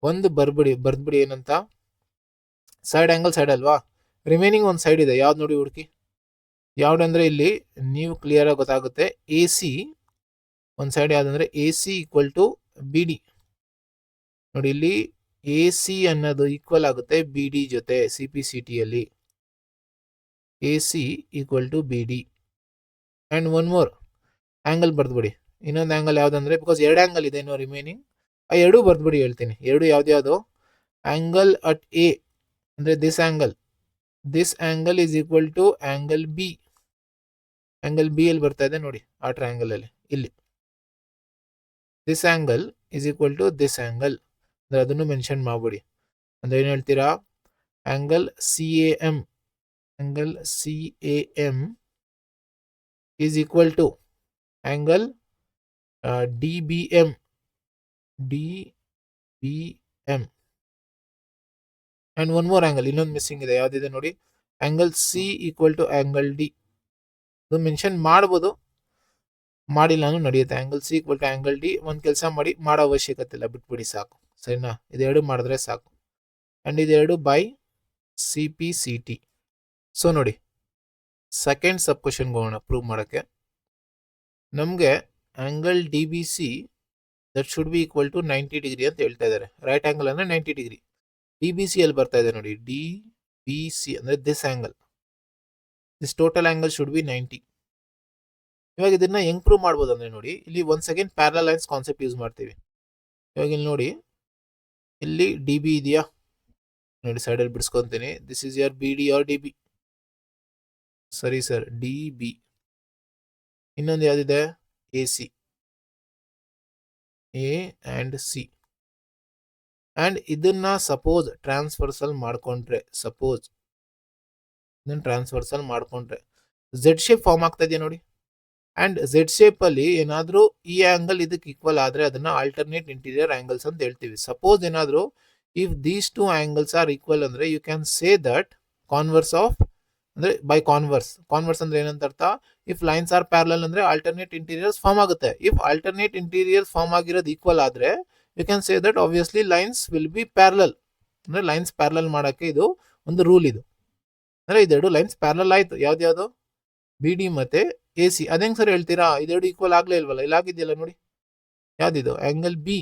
ಒಂದು ಬರ್ದ್ಬಿಡಿ ಏನಂತ, ಸೈಡ್ ಆಂಗಲ್ ಸೈಡ್ ಅಲ್ವಾ, ರಿಮೈನಿಂಗ್ ಒಂದು ಸೈಡ್ ಇದೆ, ಯಾವ್ದು ನೋಡಿ ಹುಡುಕಿ. ಯಾವುದಂದ್ರೆ ಇಲ್ಲಿ ನೀವು ಕ್ಲಿಯರ್ ಆಗಿ ಗೊತ್ತಾಗುತ್ತೆ, ಎ ಸಿ ಒಂದು ಸೈಡ್ ಯಾವುದಂದ್ರೆ A C equal to B D. ನೋಡಿ ಇಲ್ಲಿ ಎ ಸಿ ಅನ್ನೋದು ಈಕ್ವಲ್ ಆಗುತ್ತೆ ಬಿ ಡಿ ಜೊತೆ, ಸಿ ಪಿ ಸಿ ಟಿಯಲ್ಲಿ A C equal to B D. And one more angle ಬರ್ದ್ಬಿಡಿ. ಇನ್ನೊಂದು ಆ್ಯಂಗಲ್ ಯಾವುದಂದ್ರೆ, ಬಿಕಾಸ್ 2 ಆ್ಯಂಗಲ್ ಇದೆ ಇನ್ನೂ ರಿಮೈನಿಂಗ್, ಆ ಎರಡೂ ಬರ್ದ್ಬಿಡಿ ಹೇಳ್ತೀನಿ. ಎರಡು ಯಾವ್ದು, ಆ್ಯಂಗಲ್ ಅಟ್ ಎ ಅಂದ್ರೆ this angle is equal to angle B. Angle B ಅಲ್ಲಿ ಬರ್ತಾ ಇದೆ ನೋಡಿ, ಆ ಟ್ರಯಾಂಗಲ್ ಅಲ್ಲಿ ಇಲ್ಲಿ this angle is equal to this angle, ಅಂದ್ರೆ ಅದನ್ನು ಮೆನ್ಷನ್ ಮಾಡ್ಬಿಡಿ. ಅಂದ್ರೆ ಏನ್ ಹೇಳ್ತೀರಾ, angle C A M is equal to angle D B M and one more angle, ಇನ್ನೊಂದು ಮಿಸ್ಸಿಂಗ್ ಇದೆ, ಯಾವ್ದಿದೆ ನೋಡಿ, angle C equal to angle D. ಅದು ಮೆನ್ಷನ್ ಮಾಡ್ಬೋದು, ಮಾಡಿಲ್ಲ ನಾನು ನಡೆಯುತ್ತೆ. Angle C equal to angle D ಒಂದು ಕೆಲಸ ಮಾಡಿ, ಮಾಡೋ ಅವಶ್ಯಕತೆ ಇಲ್ಲ, ಬಿಟ್ಬಿಡಿ ಸಾಕು, ಸರಿನಾ. ಇದೆರಡು ಮಾಡಿದ್ರೆ ಸಾಕು. ಅಂಡ್ ಇದೆರಡು by C P C T. So ನೋಡಿ, ಸೆಕೆಂಡ್ ಸಬ್ ಕ್ವಶನ್ಗೆ ಹೋಗೋಣ ಪ್ರೂವ್ ಮಾಡೋಕ್ಕೆ. ನಮಗೆ angle D B C that should be equal to 90 degree ಅಂತ ಹೇಳ್ತಾ ಇದ್ದಾರೆ. ರೈಟ್ ಆಂಗಲ್ ಅಂದ್ರೆ 90 ಡಿಗ್ರಿ. ಡಿ ಬಿ ಸಿ ಅಲ್ಲಿ ಬರ್ತಾ ಇದೆ ನೋಡಿ, ಡಿ ಬಿ ಸಿ ಅಂದ್ರೆ this angle, this total angle should B 90. ಇವಾಗ ಇದನ್ನ ಹೆಂಗ್ ಪ್ರೂವ್ ಮಾಡ್ಬೋದು ಅಂದ್ರೆ ನೋಡಿ, ಇಲ್ಲಿ ಒಂದ್ second parallel lines concept use ಮಾಡ್ತೀವಿ. ಇವಾಗ ಇಲ್ಲಿ ನೋಡಿ, ಇಲ್ಲಿ ಡಿ ಬಿ ಇದೆಯಾ ನೋಡಿ, ಸೈಡ್ ಅಲ್ಲಿ ಬಿಡಿಸ್ಕೊಂತೀನಿ. This is your B D or D B, ಸರಿ ಸರ್, ಡಿ ಬಿ. ಇನ್ನೊಂದು ಯಾವ್ದಿದೆ, A C, A and C. And ಇದನ್ನ ಸಪೋಸ್ ಟ್ರಾನ್ಸ್ಫರ್ಸಲ್ ಮಾಡ್ಕೊಂಡ್ರೆ, ಝೆಡ್ ಶೇಪ್ ಫಾರ್ಮ್ ಆಗ್ತಾ ಇದೆಯಾ ನೋಡಿ. ಅಂಡ್ ಝೆಡ್ ಶೇಪ್ ಅಲ್ಲಿ ಏನಾದ್ರೂ ಈ ಆಂಗಲ್ ಇದಕ್ಕೆ ಈಕ್ವಲ್ ಆದ್ರೆ ಅದನ್ನ ಆಲ್ಟರ್ನೇಟ್ ಇಂಟೀರಿಯರ್ ಆಂಗಲ್ಸ್ ಅಂತ ಹೇಳ್ತೀವಿ. ಸಪೋಸ್ ಏನಾದ್ರೂ if these two angles are equal ಅಂದ್ರೆ you can say that converse of, ಅಂದ್ರೆ ಬೈ ಕಾನ್ವರ್ಸ್ ಅಂದ್ರೆ ಏನಂತ ಅರ್ಥ, ಇಫ್ ಲೈನ್ಸ್ ಆರ್ ಪ್ಯಾರಲಲ್ ಅಂದ್ರೆ ಆಲ್ಟರ್ನೇಟ್ ಇಂಟೀರಿಯರ್ಸ್ ಫಾರ್ಮ್ ಆಗುತ್ತೆ. ಇಫ್ ಆಲ್ಟರ್ನೇಟ್ ಇಂಟೀರಿಯರ್ಸ್ ಫಾರ್ಮ್ ಆಗಿರೋದು ಈಕ್ವಲ್ ಆದ್ರೆ you can say that obviously lines will be parallel. ಅಂದ್ರೆ ಲೈನ್ಸ್ ಪ್ಯಾರಲಲ್ ಮಾಡಕ್ಕೆ ಇದು ಒಂದು ರೂಲ್. ಇದು ಅಂದ್ರೆ ಇದೆರಡು ಲೈನ್ಸ್ ಪ್ಯಾರಲಲ್ ಆಯ್ತು, ಯಾವ್ದು ಬಿ ಡಿ ಮತ್ತೆ ಎ ಸಿ. ಅದೇಂಗ್ ಸರ್ ಹೇಳ್ತೀರಾ, ಇದೆರಡು ಈಕ್ವಲ್ ಆಗ್ಲೇ ಇಲ್ವಲ್ಲ, ಇಲ್ಲಿ ಆಗಿದೆಯಲ್ಲ ನೋಡಿ, ಯಾವ್ದಿದು ಆಂಗಲ್ ಬಿ.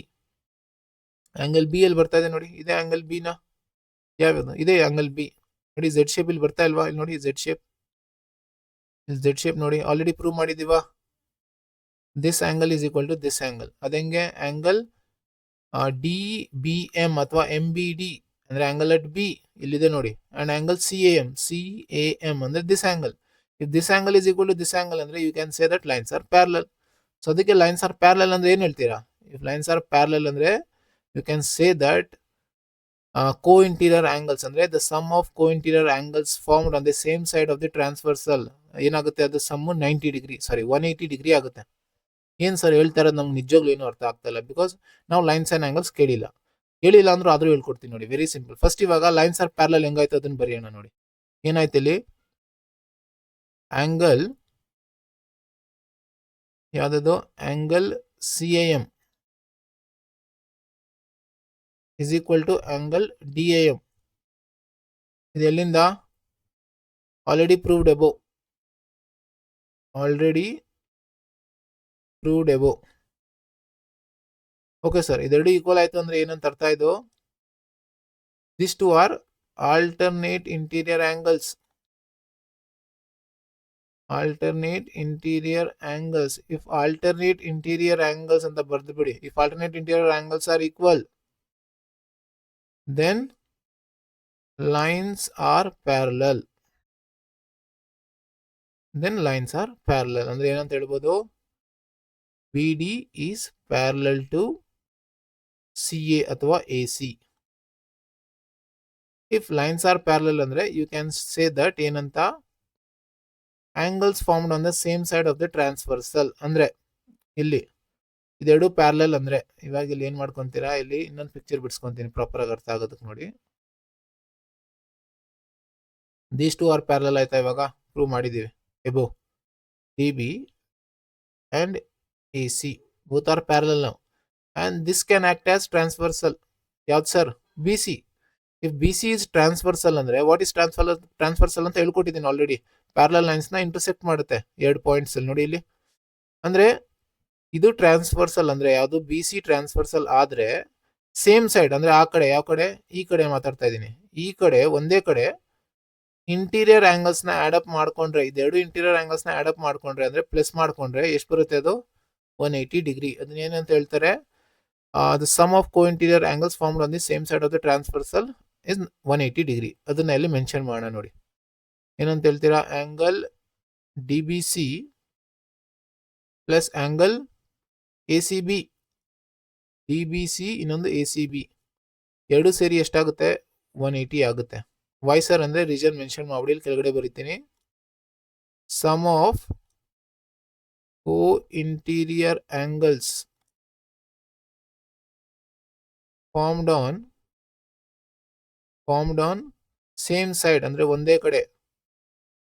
ಆಂಗಲ್ ಬಿ ಅಲ್ಲಿ ಬರ್ತಾ ಇದೆ ನೋಡಿ, ಇದೇ ಆಂಗಲ್ ಬಿ ನ, ಯಾವ್ದು ಇದೇ ಆಂಗಲ್ ಬಿ ನೋಡಿ. ಝೆಡ್ ಶೇಪ್ ಇಲ್ಲಿ ಬರ್ತಾ ಇಲ್ವಾ, ಇಲ್ಲಿ ನೋಡಿ ಝೆಡ್ ಶೇಪ್ ನೋಡಿ, ಆಲ್ರೆಡಿ ಪ್ರೂವ್ ಮಾಡಿದೀವ. This angle is equal to this angle. ಅದಂಗೆ ಆಂಗಲ್ ಡಿ ಬಿ ಎಂ ಅಥವಾ ಎಂ ಬಿ ಡಿ ಅಂದ್ರೆ ಆಂಗಲ್ ಅಟ್ ಬಿ ಇಲ್ಲಿದೆ ನೋಡಿ. And angle C A M ಅಂದ್ರೆ this angle. If this angle is equal to this angle ಅಂದ್ರೆ you can say that lines are parallel. So ಅದಕ್ಕೆ lines are parallel ಅಂದ್ರೆ ಏನ್ ಹೇಳ್ತೀರಾ, if lines are parallel ಅಂದ್ರೆ you can say that co-interior angles ಅಂದ್ರೆ the sum of co-interior angles formed on the same side of the transversal ಏನಾಗುತ್ತೆ, ಅದು some 90 degree, ಸಾರಿ 180 degree ಆಗುತ್ತೆ. ಏನ್ ಸರ್ ಹೇಳ್ತಾ ಇರೋದು, ನಮ್ಗೆ ನಿಜವಾಗ್ಲೂ ಏನು ಅರ್ಥ ಆಗ್ತಾ ಇಲ್ಲ, ಬಿಕಾಸ್ ನಾವು ಲೈನ್ಸ್ ಅಂಡ್ ಆಂಗಲ್ಸ್ ಕೇಳಿಲ್ಲ ಅಂದ್ರೂ ಆದ್ರೂ ಹೇಳ್ಕೊಡ್ತೀನಿ ನೋಡಿ. Very simple. ಫಸ್ಟ್ ಇವಾಗ ಲೈನ್ಸ್ ಆರ್ ಪ್ಯಾರಲಲ್ ಹೆಂಗಾಯ್ತು ಅದನ್ನ ಬರೆಯೋಣ ನೋಡಿ. ಏನಾಯ್ತು ಇಲ್ಲಿ, ಆಂಗಲ್ ಯಾವ್ದು, angle C M is equal to angle DAM. ಇದು ಎಲ್ಲಿಂದ, already proved above. Okay sir, ಇದೆರಡು ಈಕ್ವಲ್ ಆಯ್ತು ಅಂದ್ರೆ ಏನಂತ ಅರ್ಥ ಇದು, this two are alternate interior angles. If alternate interior angles ಅಂತ ಬರ್ದು ಬಿಡಿ. If alternate interior angles are equal then lines are parallel. ಅಂದ್ರೆ ಏನಂತ ಹೇಳ್ಬೋದು, BD is parallel to CA ಅಥವಾ AC. if lines are parallel ಅಂದ್ರೆ you can say that ಏನಂತ, angles formed on the same side of the transversal. ಅಂದ್ರೆ ಇಲ್ಲಿ ಇದೆರಡು parallel ಅಂದ್ರೆ ಇವಾಗ ಇಲ್ಲಿ ಏನ್ ಮಾಡ್ಕೊಂತೀರಾ, ಇಲ್ಲಿ ಇನ್ನೊಂದು ಪಿಕ್ಚರ್ ಬಿಡಿಸ್ಕೊಂತೀನಿ ಪ್ರಾಪರ್ ಆಗಿ ಅರ್ಥ ಆಗೋದಕ್ಕೆ ನೋಡಿ. ದೀಸ್ ಟು ಆರ್ ಪ್ಯಾರಲಲ್ ಆಯ್ತಾ, ಇವಾಗ ಪ್ರೂವ್ ಮಾಡಿದೀವಿ. Above DB and AC both are parallel now and this can act as transversal. ಯಾವ್ದು sir, BC. if BC is transversal ಅಂದ್ರೆ ವಾಟ್ ಇಸ್ ಟ್ರಾನ್ಸ್ವರ್ಸಲ್ ಅಂತ ಹೇಳ್ಕೊಟ್ಟಿದ್ದೀನಿ ಆಲ್ರೆಡಿ. ಪ್ಯಾರಲಲ್ ಲೈನ್ಸ್ ನ intersect ಮಾಡುತ್ತೆ ಎರಡು points ಅಲ್ಲಿ ನೋಡಿ ಇಲ್ಲಿ. ಅಂದ್ರೆ ಇದು ಟ್ರಾನ್ಸ್ವರ್ಸಲ್ ಅಂದ್ರೆ ಯಾವುದು, BC ಟ್ರಾನ್ಸ್ವರ್ಸಲ್ ಆದ್ರೆ ಸೇಮ್ ಸೈಡ್ ಅಂದ್ರೆ ಆ ಕಡೆ, ಯಾವ ಕಡೆ, ಈ ಕಡೆ ಮಾತಾಡ್ತಾ ಇದ್ದೀನಿ, ಈ ಕಡೆ ಒಂದೇ ಕಡೆ ಇಂಟೀರಿಯರ್ ಆಂಗಲ್ಸ್ ನ ಆಡ್ ಅಪ್ ಮಾಡ್ಕೊಂಡ್ರೆ, ಇದೆರಡು ಇಂಟೀರಿಯರ್ ಆಂಗಲ್ಸ್ ನ ಆಡ್ ಅಪ್ ಮಾಡ್ಕೊಂಡ್ರೆ ಅಂದ್ರೆ ಪ್ಲಸ್ ಮಾಡ್ಕೊಂಡ್ರೆ ಎಷ್ಟು ಬರುತ್ತೆ, ಅದು 180 ಡಿಗ್ರಿ. ಅದನ್ನ ಏನಂತ ಹೇಳ್ತಾರೆ, the sum of co interior angles formed on the same side of the transversal is 180 degree. ಅದನ್ನ ಇಲ್ಲಿ ಮೆನ್ಷನ್ ಮಾಡೋಣ ನೋಡಿ. ಏನಂತ ಹೇಳ್ತೀರಾ? Angle D B C plus angle A C B. D B C ಇನ್ನೊಂದು ಎ ಸಿ ಬಿ ಎರಡು ಸೇರಿ ಎಷ್ಟಾಗುತ್ತೆ? 180 ಆಗುತ್ತೆ. ವೈ ಸರ್ ಅಂದರೆ ರೀಸನ್ ಮೆನ್ಷನ್ ಮಾಡಿ ಇಲ್ಲಿ ಕೆಳಗಡೆ ಬರೀತೀನಿ. Sum of co interior angles formed on same side ಅಂದರೆ ಒಂದೇ ಕಡೆ,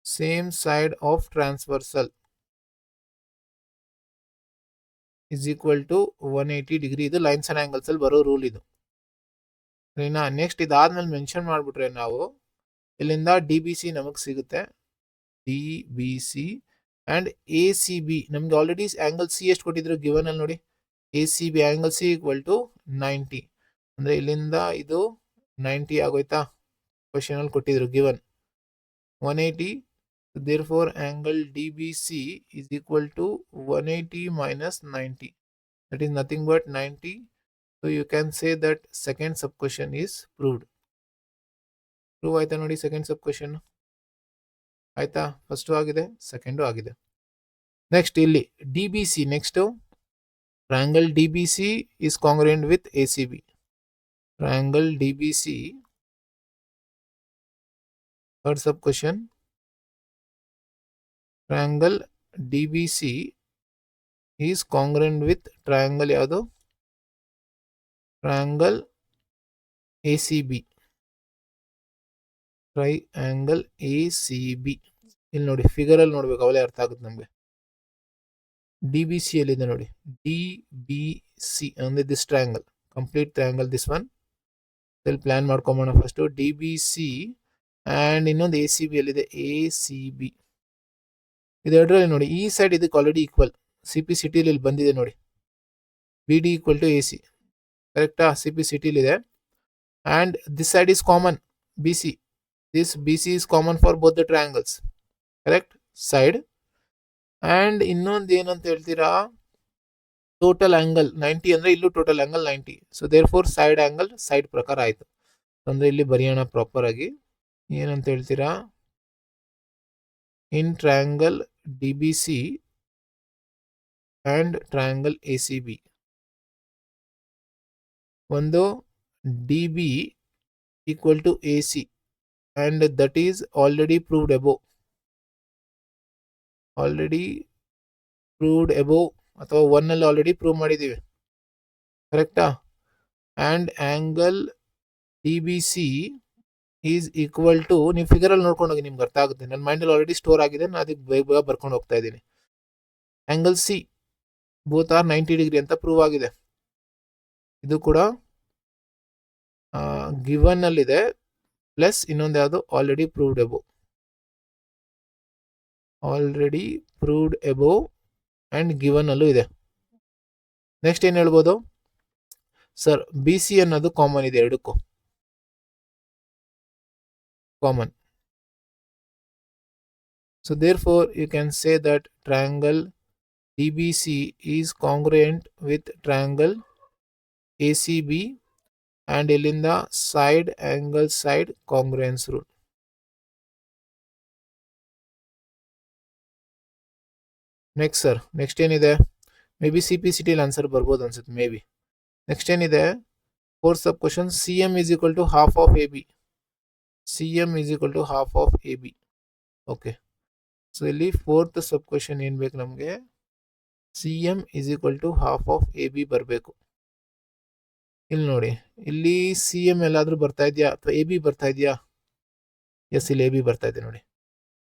same side of transversal is equal to 180 degree. ಇದು ಲೈನ್ಸ್ ಅಂಡ್ ಆಂಗಲ್ಸ್ ಅಲ್ಲಿ ಬರೋ ರೂಲ್ ಇದು. ಸರಿನಾ? ನೆಕ್ಸ್ಟ್ ಇದಾದ್ಮೇಲೆ ಮೆನ್ಷನ್ ಮಾಡಿಬಿಟ್ರೆ ನಾವು ಇಲ್ಲಿಂದ ಡಿ ಬಿ ಸಿ ನಮಗೆ ಸಿಗುತ್ತೆ. D B C and A C B ನಮ್ಗೆ ಆಲ್ರೆಡಿ ಆಂಗಲ್ ಸಿ ಎಷ್ಟು ಕೊಟ್ಟಿದ್ರು ಗಿವನ್ ಅಲ್ಲಿ ನೋಡಿ. A C B angle C equal to 90 ಅಂದರೆ ಇಲ್ಲಿಂದ ಇದು 90 ಆಗೋಯ್ತಾ? ಕ್ವಶನ್ ಅಲ್ಲಿ ಕೊಟ್ಟಿದ್ರು given 180. therefore angle DBC is equal to 180 minus 90. That is nothing but 90. So you can say that second sub question is proved. Prove ಆಯ್ತಾ ನೋಡಿ second sub question ಆಯ್ತಾ? First ಆಗಿದೆ, ಸೆಕೆಂಡು ಆಗಿದೆ. ನೆಕ್ಸ್ಟ್ ಇಲ್ಲಿ D B C, next triangle D B C is congruent with ACB. Triangle DBC, third sub question, triangle DBC is congruent with triangle ಯಾವುದು? Triangle ACB. Triangle ACB ಇಲ್ಲಿ ನೋಡಿ, figure ಅಲ್ಲಿ ನೋಡ್ಬೇಕು, ಅವಲೇ ಅರ್ಥ ಆಗುತ್ತೆ ನಮಗೆ. ಡಿ ಬಿ ಸಿ ಎಲ್ಲಿದೆ ನೋಡಿ, ಡಿ ಬಿ ಸಿ ಅಂದ್ರೆ this triangle, complete triangle this one. ಇಲ್ಲಿ ಪ್ಲಾನ್ ಮಾಡ್ಕೊಂಬೋಣ first. D B C and ಇನ್ನೊಂದು ಎ ಸಿ ಬಿ ಎಲ್ಲಿದೆ? A C B. ಇದೆರಡರಲ್ಲಿ ನೋಡಿ, ಈ ಸೈಡ್ ಇದಕ್ಕೆ ಆಲ್ರೆಡಿ ಈಕ್ವಲ್. ಸಿ ಪಿ ಸಿಟಿಲಿ ಇಲ್ಲಿ ಬಂದಿದೆ ನೋಡಿ, B D equal to A C. ಕರೆಕ್ಟಾ? ಸಿ ಪಿ ಸಿಟಿಲಿದೆ. And this side is common, B C. This B C is common for both the triangles. Correct side. And ಇನ್ನೊಂದು ಏನಂತ ಹೇಳ್ತೀರಾ? Total angle 90 ಅಂದರೆ ಇಲ್ಲೂ total angle 90. So there four side angle side ಪ್ರಕಾರ ಆಯಿತು. ಅಂದರೆ ಇಲ್ಲಿ ಬರೆಯೋಣ ಪ್ರಾಪರ್ ಆಗಿ. ಏನಂತ ಹೇಳ್ತೀರಾ? In triangle D B C and triangle A C B, ಒಂದು D B equal to A C and that is already proved above. Already proved above ಅಥವಾ ಒನ್ನಲ್ಲಿ ಆಲ್ರೆಡಿ ಪ್ರೂವ್ ಮಾಡಿದ್ದೀವಿ. ಕರೆಕ್ಟಾ? And angle D B C is equal to, ನೀವು ಫಿಗರಲ್ಲಿ ನೋಡ್ಕೊಂಡು ಹೋಗಿ, ನಿಮ್ಗೆ ಅರ್ಥ ಆಗುತ್ತೆ. ನನ್ನ ಮೈಂಡಲ್ಲಿ ಆಲ್ರೆಡಿ ಸ್ಟೋರ್ ಆಗಿದೆ, ನಾನು ಅದಕ್ಕೆ ಬೇಗ ಬೇಗ ಬರ್ಕೊಂಡು ಹೋಗ್ತಾ ಇದ್ದೀನಿ. Angle C both are 90 degree ಅಂತ ಪ್ರೂವ್ ಆಗಿದೆ. ಇದು ಕೂಡ ಗಿವನ್ ಅಲ್ಲಿದೆ, ಪ್ಲಸ್ ಇನ್ನೊಂದು ಯಾವುದು? Already proved above. Already proved above and given ಅಲ್ಲೂ ಇದೆ. ನೆಕ್ಸ್ಟ್ ಏನು ಹೇಳ್ಬೋದು ಸರ್? ಬಿ ಸಿ ಅನ್ನೋದು ಕಾಮನ್ ಇದೆ ಎರಡಕ್ಕೂ, common. So therefore you can say that triangle DBC is congruent with triangle ACB and ಇಲ್ಲಿಂದ side angle side congruence rule. Next sir, next ಏನಿದೆ? Maybe C P ಸಿಟಿಲಿ answer ಬರ್ಬೋದು ಅನ್ಸುತ್ತೆ, maybe. ನೆಕ್ಸ್ಟ್ ಏನಿದೆ? Fourth sub ಕ್ವಶನ್, C M is equal to half of A B. C M is equal to half of A B. Okay, so ಇಲ್ಲಿ fourth sub question ಏನು ಬೇಕು ನಮಗೆ? C M is equal to half of A B ಬರಬೇಕು. ಇಲ್ಲಿ ನೋಡಿ, ಇಲ್ಲಿ C M ಎಲ್ಲಾದರೂ ಬರ್ತಾ ಇದೆಯಾ ಅಥವಾ ಎ ಬಿ ಬರ್ತಾ ಇದೆಯಾ? ಎಸ್, ಇಲ್ಲಿ ಎ ಬಿ ಬರ್ತಾ ಇದೆ ನೋಡಿ.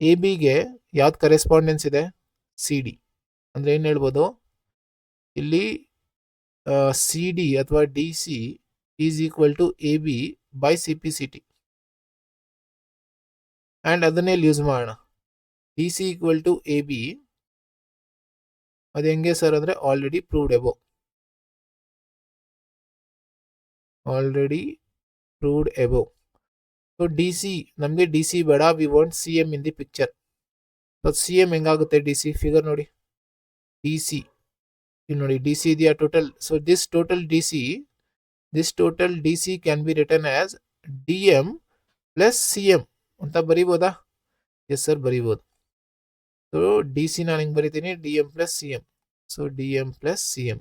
ಎ ಬಿಗೆ ಯಾವ್ದು ಕರೆಸ್ಪಾಂಡೆನ್ಸ್ ಇದೆ? C D. ಅಂದರೆ ಏನು ಹೇಳ್ಬೋದು ಇಲ್ಲಿ? ಸಿ ಡಿ ಅಥವಾ D C is equal to A B by C P C T. And ಅದನ್ನೇ ಯೂಸ್ ಮಾಡೋಣ. D C equal to A B, ಅದು ಹೆಂಗೆ ಸರ್ ಅಂದರೆ already proved above. Already proved above. So D C, ನಮಗೆ D C ಬೇಡ, we want C M in the picture. So C M ಹೆಂಗಾಗುತ್ತೆ? D C figure ನೋಡಿ, D C ಇಲ್ಲಿ ನೋಡಿ, D C ಇದೆಯಾ total? So this total D C can be return as D M plus C M ಅಂತ ಬರಿಬೋದಾ? Yes sir, ಬರಿಬೋದು. So D C ನಾನು ಹಿಂಗೆ ಬರಿತೀನಿ, D M plus C M. So D M plus C M,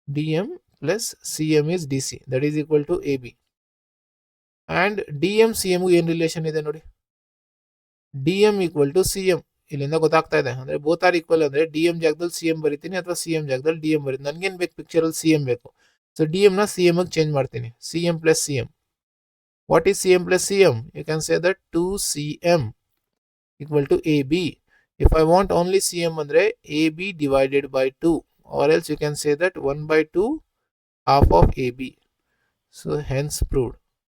D M plus C M is D C, that is equal to A B. And D M C ಎಮ್ಗೂ ಏನು relation ಇದೆ ನೋಡಿ, D M equal to C M. ಇಲ್ಲಿಂದ ಗೊತ್ತಾಗ್ತಾ ಇದೆ, ಅಂದರೆ both are equal ಅಂದರೆ D M ಜಾಗದಲ್ಲಿ ಸಿ ಎಂ ಬರಿತೀನಿ ಅಥವಾ ಸಿ ಎಂ ಜಾಗದಲ್ಲಿ ಡಿ ಎಂ ಬರೀತೀನಿ. ನನಗೇನು ಬೇಕು ಪಿಕ್ಚರಲ್ಲಿ ಸಿ ಎಂ ಬೇಕು. ಸೊ ಡಿ ಎಮ್ನ ಸಿ ಎಮ್ಗೆ ಚೇಂಜ್ ಮಾಡ್ತೀನಿ, C M plus C M. What is C M plus C M? You can say that 2cm equal to AB. If I want only CM andre AB divided by 2, or else you can say that 1/2 half of AB. So hence proved.